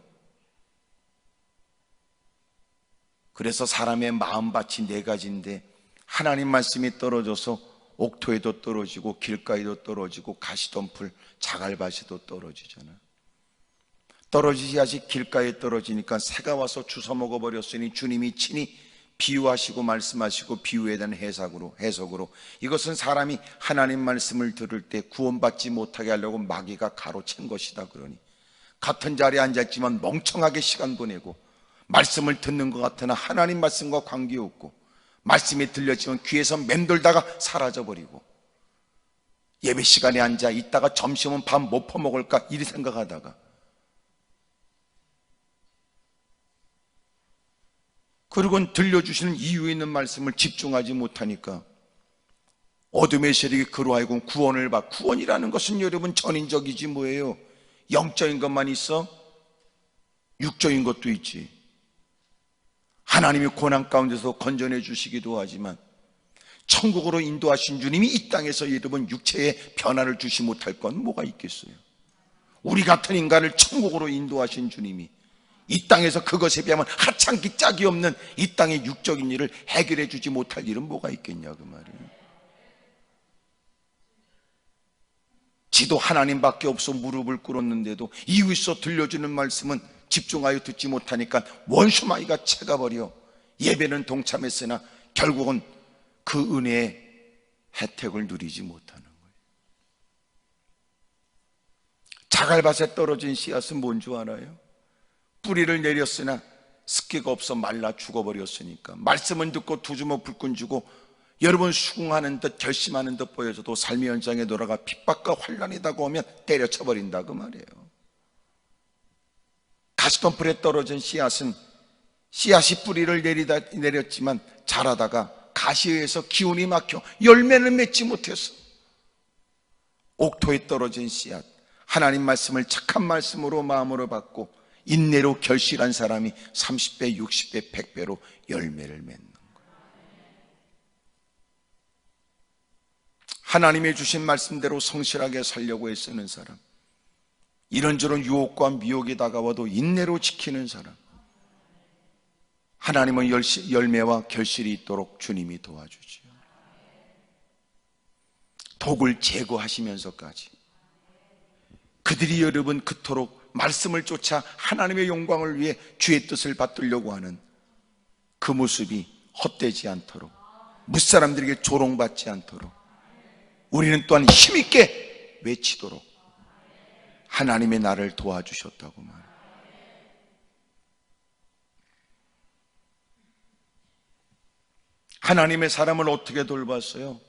그래서 사람의 마음밭이 네 가지인데 하나님 말씀이 떨어져서 옥토에도 떨어지고 길가에도 떨어지고 가시덤불 자갈밭에도 떨어지잖아. 떨어지야지 길가에 떨어지니까 새가 와서 주워 먹어버렸으니 주님이 친히 비유하시고 말씀하시고 비유에 대한 해석으로 이것은 사람이 하나님 말씀을 들을 때 구원받지 못하게 하려고 마귀가 가로챈 것이다 그러니 같은 자리에 앉아있지만 멍청하게 시간 보내고 말씀을 듣는 것 같으나 하나님 말씀과 관계없고 말씀이 들렸지만 귀에서 맴돌다가 사라져버리고 예배 시간에 앉아 있다가 점심은 밥 못 퍼먹을까 이리 생각하다가 그리고는 들려주시는 이유 있는 말씀을 집중하지 못하니까 어둠의 세력이 그로 하여금 구원을 받. 구원이라는 것은 여러분 전인적이지 뭐예요? 영적인 것만 있어? 육적인 것도 있지. 하나님이 고난 가운데서 건져내 주시기도 하지만 천국으로 인도하신 주님이 이 땅에서 여러분 육체의 변화를 주시 못할 건 뭐가 있겠어요? 우리 같은 인간을 천국으로 인도하신 주님이 이 땅에서 그것에 비하면 하찮기 짝이 없는 이 땅의 육적인 일을 해결해 주지 못할 일은 뭐가 있겠냐 그 말이에요. 지도 하나님밖에 없어 무릎을 꿇었는데도 이웃에서 들려주는 말씀은 집중하여 듣지 못하니까 원수마귀가 채가버려 예배는 동참했으나 결국은 그 은혜의 혜택을 누리지 못하는 거예요. 자갈밭에 떨어진 씨앗은 뭔 줄 알아요? 뿌리를 내렸으나 습기가 없어 말라 죽어버렸으니까 말씀은 듣고 두 주먹 불끈 주고 여러분 수긍하는 듯 결심하는 듯 보여줘도 삶의 현장에 돌아가 핍박과 환난이다고 하면 때려쳐버린다 그 말이에요. 가시덤불에 떨어진 씨앗은 씨앗이 뿌리를 내렸지만 자라다가 가시에 의해서 기운이 막혀 열매를 맺지 못했어. 옥토에 떨어진 씨앗, 하나님 말씀을 착한 말씀으로 마음으로 받고 인내로 결실한 사람이 30배, 60배, 100배로 열매를 맺는 거예요. 하나님의 주신 말씀대로 성실하게 살려고 애쓰는 사람, 이런저런 유혹과 미혹이 다가와도 인내로 지키는 사람, 하나님은 열매와 결실이 있도록 주님이 도와주지요. 독을 제거하시면서까지 그들이 여러분 그토록 말씀을 쫓아 하나님의 영광을 위해 주의 뜻을 받들려고 하는 그 모습이 헛되지 않도록, 무사람들에게 조롱받지 않도록 우리는 또한 힘있게 외치도록 하나님의 나를 도와주셨다고 말해요. 하나님의 사람을 어떻게 돌봤어요?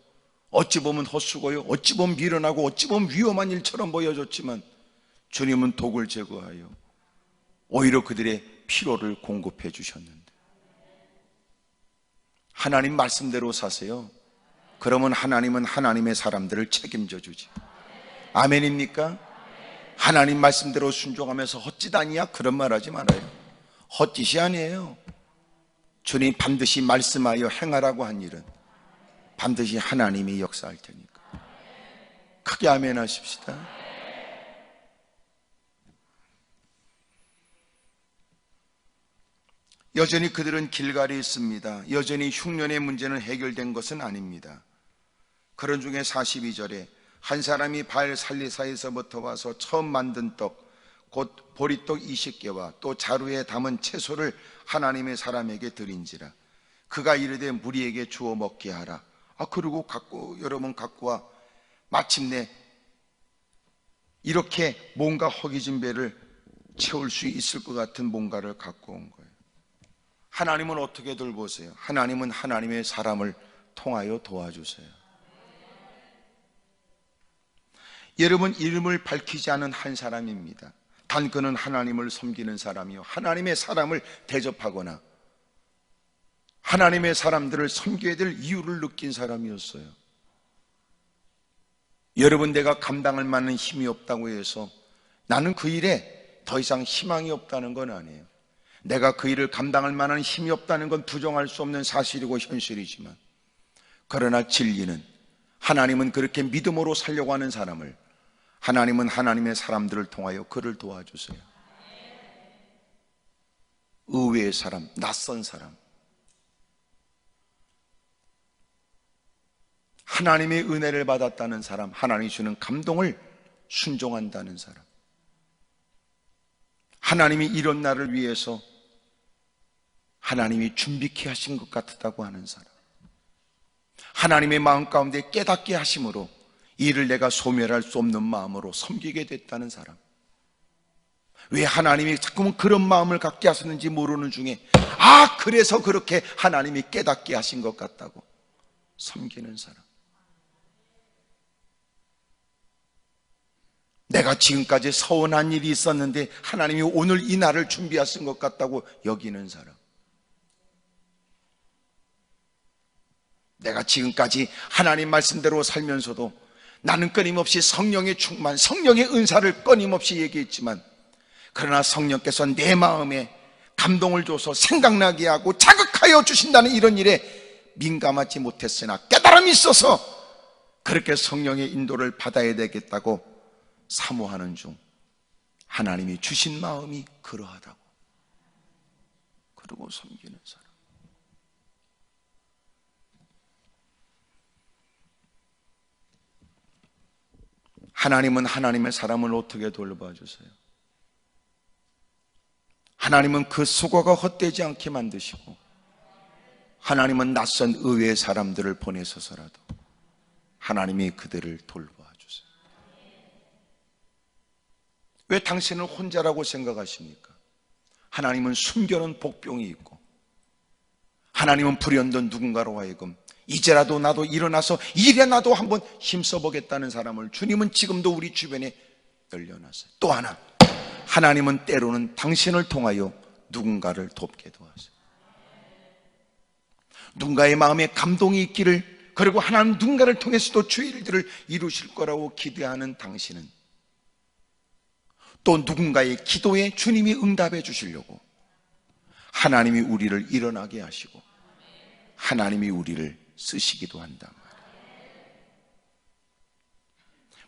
어찌 보면 헛수고요, 어찌 보면 미련하고 어찌 보면 위험한 일처럼 보여졌지만 주님은 독을 제거하여 오히려 그들의 필요를 공급해 주셨는데, 하나님 말씀대로 사세요. 그러면 하나님은 하나님의 사람들을 책임져 주지. 아멘입니까? 하나님 말씀대로 순종하면서 헛짓 아니야? 그런 말 하지 말아요. 헛짓이 아니에요. 주님 반드시 말씀하여 행하라고 한 일은 반드시 하나님이 역사할 테니까 크게 아멘 하십시다. 여전히 그들은 길갈이 있습니다. 여전히 흉년의 문제는 해결된 것은 아닙니다. 그런 중에 42절에 한 사람이 바알 살리사에서부터 와서 처음 만든 떡 곧 보리떡 20개와 또 자루에 담은 채소를 하나님의 사람에게 드린지라. 그가 이르되 무리에게 주어 먹게 하라. 그리고 여러분 갖고 와 마침내 이렇게 뭔가 허기진 배를 채울 수 있을 것 같은 뭔가를 갖고 온 거예요. 하나님은 어떻게 돌보세요? 하나님은 하나님의 사람을 통하여 도와주세요. 여러분 이름을 밝히지 않은 한 사람입니다. 단 그는 하나님을 섬기는 사람이요 하나님의 사람을 대접하거나 하나님의 사람들을 섬겨야 될 이유를 느낀 사람이었어요. 여러분 내가 감당할 만한 힘이 없다고 해서 나는 그 일에 더 이상 희망이 없다는 건 아니에요. 내가 그 일을 감당할 만한 힘이 없다는 건 부정할 수 없는 사실이고 현실이지만, 그러나 진리는 하나님은 그렇게 믿음으로 살려고 하는 사람을, 하나님은 하나님의 사람들을 통하여 그를 도와주세요. 의외의 사람, 낯선 사람, 하나님의 은혜를 받았다는 사람, 하나님이 주는 감동을 순종한다는 사람, 하나님이 이런 날을 위해서 하나님이 준비케 하신 것 같다고 하는 사람, 하나님의 마음 가운데 깨닫게 하심으로 이를 내가 소멸할 수 없는 마음으로 섬기게 됐다는 사람, 왜 하나님이 자꾸만 그런 마음을 갖게 하셨는지 모르는 중에 그래서 그렇게 하나님이 깨닫게 하신 것 같다고 섬기는 사람, 내가 지금까지 서운한 일이 있었는데 하나님이 오늘 이 날을 준비하신 것 같다고 여기는 사람, 내가 지금까지 하나님 말씀대로 살면서도 나는 끊임없이 성령의 충만, 성령의 은사를 끊임없이 얘기했지만, 그러나 성령께서 내 마음에 감동을 줘서 생각나게 하고 자극하여 주신다는 이런 일에 민감하지 못했으나 깨달음이 있어서 그렇게 성령의 인도를 받아야 되겠다고 사모하는 중 하나님이 주신 마음이 그러하다고, 그러고 섬기는 사람. 하나님은 하나님의 사람을 어떻게 돌봐 주세요? 하나님은 그 수고가 헛되지 않게 만드시고, 하나님은 낯선 의외의 사람들을 보내서서라도 하나님이 그들을 돌봐 주세요. 왜 당신을 혼자라고 생각하십니까? 하나님은 숨겨놓은 복병이 있고, 하나님은 불현던 누군가로 하여금 이제라도 나도 일어나서 일에나도 한번 힘써보겠다는 사람을 주님은 지금도 우리 주변에 열려놨어요. 또 하나, 하나님은 때로는 당신을 통하여 누군가를 돕기도 하세요. 누군가의 마음에 감동이 있기를, 그리고 하나님 누군가를 통해서도 주의 일들을 이루실 거라고 기대하는 당신은 또 누군가의 기도에 주님이 응답해 주시려고 하나님이 우리를 일어나게 하시고 하나님이 우리를 쓰시기도 한단 말이에요.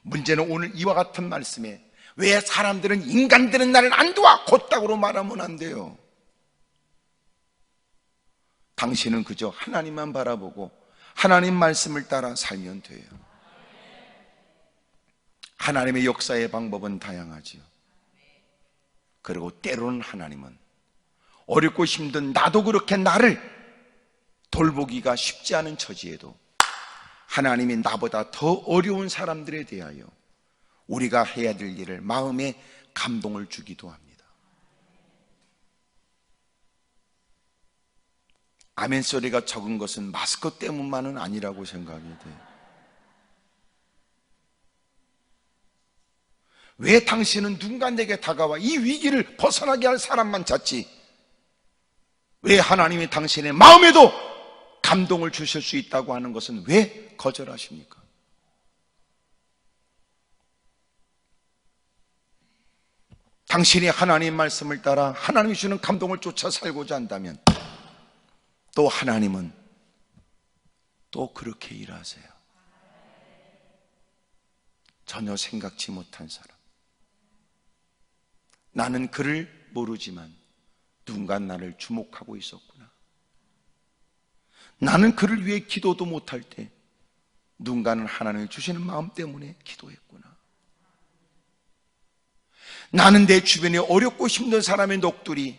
문제는 오늘 이와 같은 말씀에 왜 사람들은, 인간들은 나를 안 도와 곧다구로 말하면 안 돼요. 당신은 그저 하나님만 바라보고 하나님 말씀을 따라 살면 돼요. 하나님의 역사의 방법은 다양하지요. 그리고 때로는 하나님은 어렵고 힘든 나도 그렇게 나를 돌보기가 쉽지 않은 처지에도 하나님이 나보다 더 어려운 사람들에 대하여 우리가 해야 될 일을 마음에 감동을 주기도 합니다. 아멘 소리가 적은 것은 마스크 때문만은 아니라고 생각이 돼요. 왜 당신은 누군가 내게 다가와 이 위기를 벗어나게 할 사람만 찾지, 왜 하나님이 당신의 마음에도 감동을 주실 수 있다고 하는 것은 왜 거절하십니까? 당신이 하나님 말씀을 따라 하나님이 주는 감동을 쫓아 살고자 한다면 또 하나님은 또 그렇게 일하세요. 전혀 생각지 못한 사람, 나는 그를 모르지만 누군가 나를 주목하고 있었구나. 나는 그를 위해 기도도 못할 때 누군가는 하나님이 주시는 마음 때문에 기도했구나. 나는 내 주변에 어렵고 힘든 사람의 녹두리,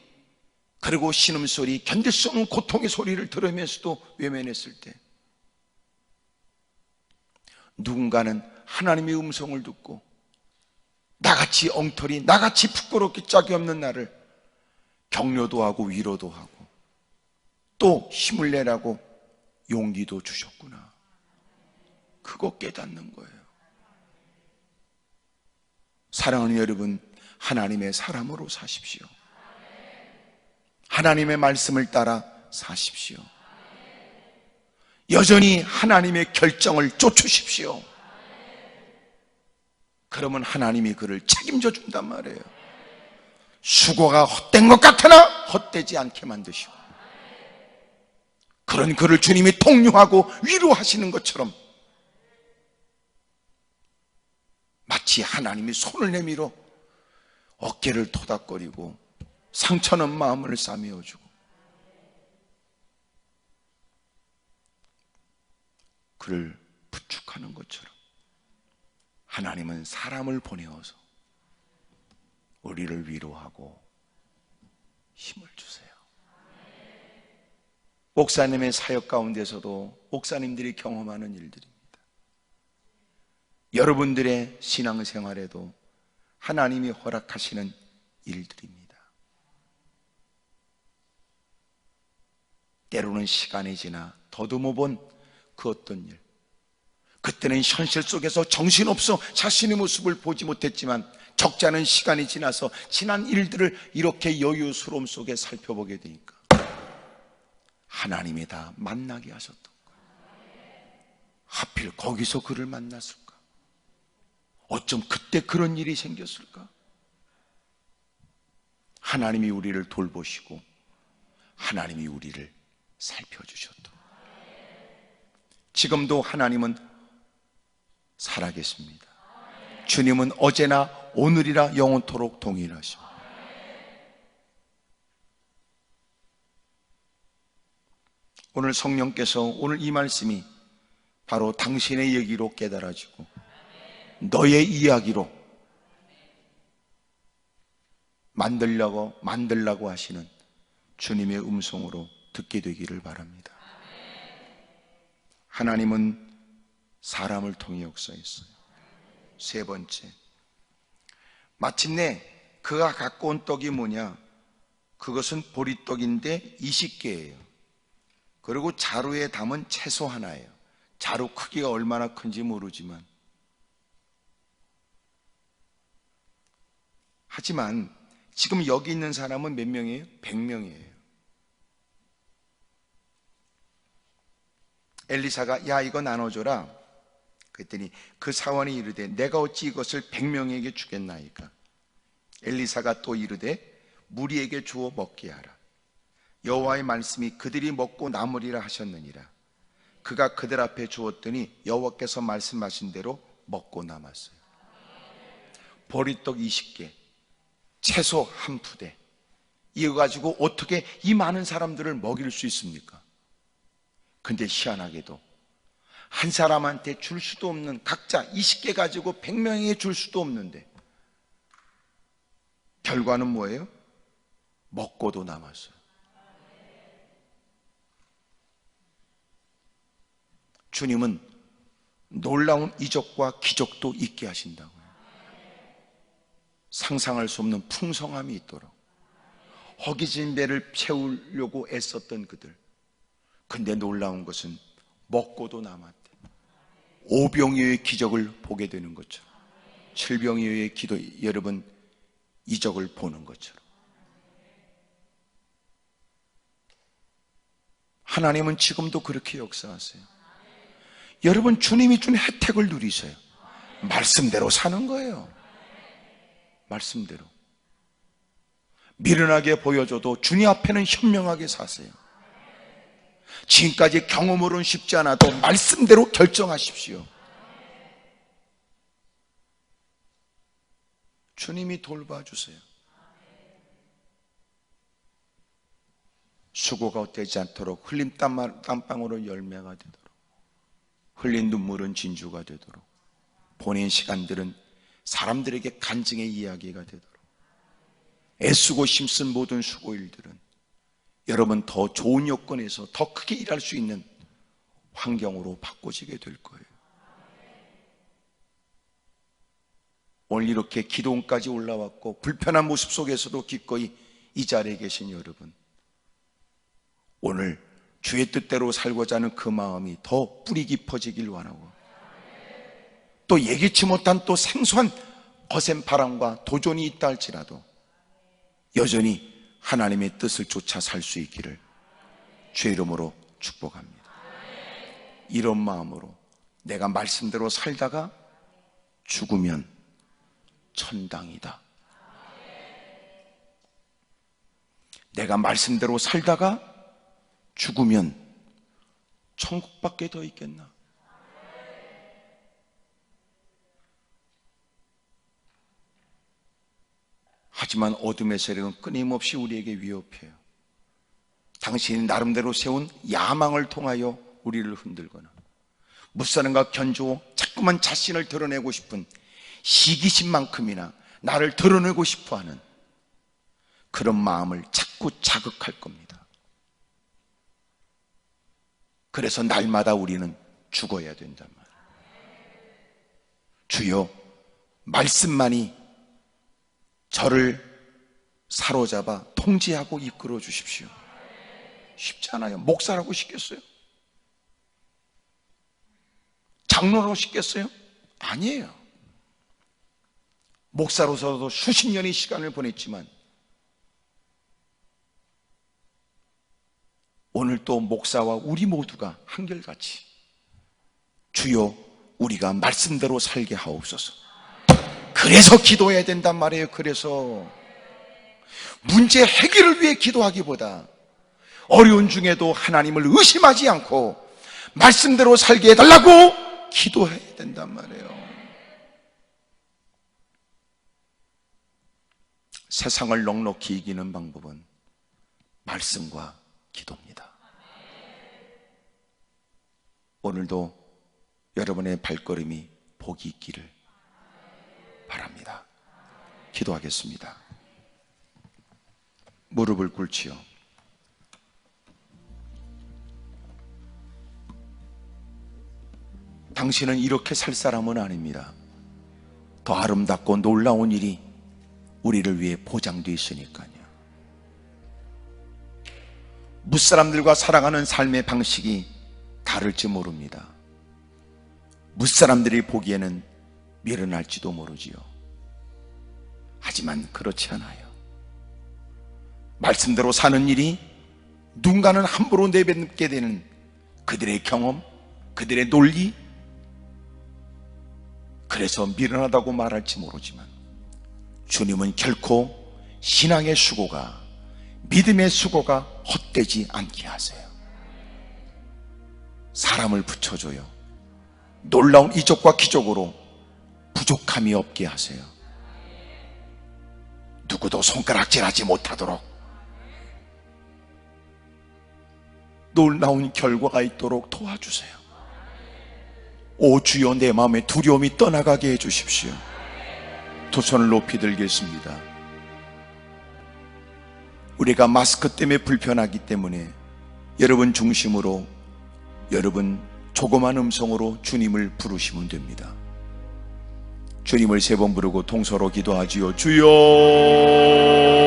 그리고 신음소리, 견딜 수 없는 고통의 소리를 들으면서도 외면했을 때 누군가는 하나님의 음성을 듣고 나같이 엉터리, 나같이 부끄럽기 짝이 없는 나를 격려도 하고 위로도 하고 또 힘을 내라고 용기도 주셨구나. 그거 깨닫는 거예요. 사랑하는 여러분, 하나님의 사람으로 사십시오. 하나님의 말씀을 따라 사십시오. 여전히 하나님의 결정을 쫓으십시오. 그러면 하나님이 그를 책임져 준단 말이에요. 수고가 헛된 것 같으나 헛되지 않게 만드시고, 그런 그를 주님이 통류하고 위로하시는 것처럼 마치 하나님이 손을 내밀어 어깨를 토닥거리고 상처는 마음을 싸매어주고 그를 부축하는 것처럼 하나님은 사람을 보내어서 우리를 위로하고 힘을 주세요. 목사님의 사역 가운데서도 목사님들이 경험하는 일들입니다. 여러분들의 신앙생활에도 하나님이 허락하시는 일들입니다. 때로는 시간이 지나 더듬어 본 그 어떤 일, 그때는 현실 속에서 정신없어 자신의 모습을 보지 못했지만 적지 않은 시간이 지나서 지난 일들을 이렇게 여유스러움 속에 살펴보게 되니까 하나님이 다 만나게 하셨던 거예요. 하필 거기서 그를 만났을까? 어쩜 그때 그런 일이 생겼을까? 하나님이 우리를 돌보시고 하나님이 우리를 살펴주셨던, 지금도 하나님은 살아계십니다. 주님은 어제나 오늘이라 영원토록 동일하십니다. 오늘 성령께서 오늘 이 말씀이 바로 당신의 얘기로 깨달아지고 너의 이야기로 만들라고 하시는 주님의 음성으로 듣게 되기를 바랍니다. 하나님은 사람을 통해 역사했어요. 세 번째, 마침내 그가 갖고 온 떡이 뭐냐? 그것은 보리떡인데 20개예요. 그리고 자루에 담은 채소 하나예요. 자루 크기가 얼마나 큰지 모르지만, 하지만 지금 여기 있는 사람은 몇 명이에요? 100명이에요. 엘리사가 야 이거 나눠줘라 그랬더니 그 사원이 이르되 내가 어찌 이것을 100명에게 주겠나이까? 엘리사가 또 이르되 무리에게 주어 먹게 하라. 여호와의 말씀이 그들이 먹고 남으리라 하셨느니라. 그가 그들 앞에 주었더니 여호와께서 말씀하신 대로 먹고 남았어요. 보리떡 20개, 채소 한 푸대, 이거 가지고 어떻게 이 많은 사람들을 먹일 수 있습니까? 근데 희한하게도 한 사람한테 줄 수도 없는, 각자 20개 가지고 100명에게 줄 수도 없는데 결과는 뭐예요? 먹고도 남았어요. 주님은 놀라운 이적과 기적도 있게 하신다고요. 상상할 수 없는 풍성함이 있도록. 허기진 배를 채우려고 애썼던 그들, 근데 놀라운 것은 먹고도 남았대. 오병이어의 기적을 보게 되는 것처럼, 칠병이어의 기도, 여러분 이적을 보는 것처럼 하나님은 지금도 그렇게 역사하세요. 여러분 주님이 준 혜택을 누리세요. 말씀대로 사는 거예요. 말씀대로 미련하게 보여줘도 주님 앞에는 현명하게 사세요. 지금까지 경험으로는 쉽지 않아도 말씀대로 결정하십시오. 주님이 돌봐주세요. 수고가 되지 않도록 흘린 땀방울은 열매가 되도록, 흘린 눈물은 진주가 되도록, 보낸 시간들은 사람들에게 간증의 이야기가 되도록, 애쓰고 힘쓴 모든 수고일들은 여러분 더 좋은 여건에서 더 크게 일할 수 있는 환경으로 바꿔지게 될 거예요. 오늘 이렇게 기도원까지 올라왔고 불편한 모습 속에서도 기꺼이 이 자리에 계신 여러분, 오늘 주의 뜻대로 살고자 하는 그 마음이 더 뿌리 깊어지길 원하고, 또 예기치 못한 또 생소한 거센 바람과 도전이 있다 할지라도 여전히 하나님의 뜻을 쫓아 살 수 있기를 주의 이름으로 축복합니다. 이런 마음으로 내가 말씀대로 살다가 죽으면 천당이다. 내가 말씀대로 살다가 죽으면 천국밖에 더 있겠나? 하지만 어둠의 세력은 끊임없이 우리에게 위협해요. 당신이 나름대로 세운 야망을 통하여 우리를 흔들거나 무사람과 견주어 자꾸만 자신을 드러내고 싶은 시기심만큼이나 나를 드러내고 싶어하는 그런 마음을 자꾸 자극할 겁니다. 그래서 날마다 우리는 죽어야 된단 말이에요. 주여, 말씀만이 저를 사로잡아 통제하고 이끌어 주십시오. 쉽지 않아요. 목사라고 시켰어요? 장로라고 시켰어요? 아니에요. 목사로서도 수십 년의 시간을 보냈지만 오늘 또 목사와 우리 모두가 한결같이 주여 우리가 말씀대로 살게 하옵소서. 그래서 기도해야 된단 말이에요. 그래서 문제 해결을 위해 기도하기보다 어려운 중에도 하나님을 의심하지 않고 말씀대로 살게 해달라고 기도해야 된단 말이에요. 세상을 넉넉히 이기는 방법은 말씀과 기도입니다. 오늘도 여러분의 발걸음이 복이 있기를 바랍니다. 기도하겠습니다. 무릎을 꿇지요. 당신은 이렇게 살 사람은 아닙니다. 더 아름답고 놀라운 일이 우리를 위해 보장되어 있으니까요. 무사람들과 살아가는 삶의 방식이 다를지 모릅니다. 무사람들이 보기에는 미련할지도 모르지요. 하지만 그렇지 않아요. 말씀대로 사는 일이 누군가는 함부로 내뱉게 되는 그들의 경험, 그들의 논리, 그래서 미련하다고 말할지 모르지만 주님은 결코 신앙의 수고가, 믿음의 수고가 헛되지 않게 하세요. 사람을 붙여줘요. 놀라운 이적과 기적으로 부족함이 없게 하세요. 누구도 손가락질하지 못하도록 놀라운 결과가 있도록 도와주세요. 오 주여, 내 마음의 두려움이 떠나가게 해주십시오. 두 손을 높이 들겠습니다. 우리가 마스크 때문에 불편하기 때문에 여러분 중심으로, 여러분 조그만 음성으로 주님을 부르시면 됩니다. 주님을 3번 부르고 통서로 기도하지요. 주여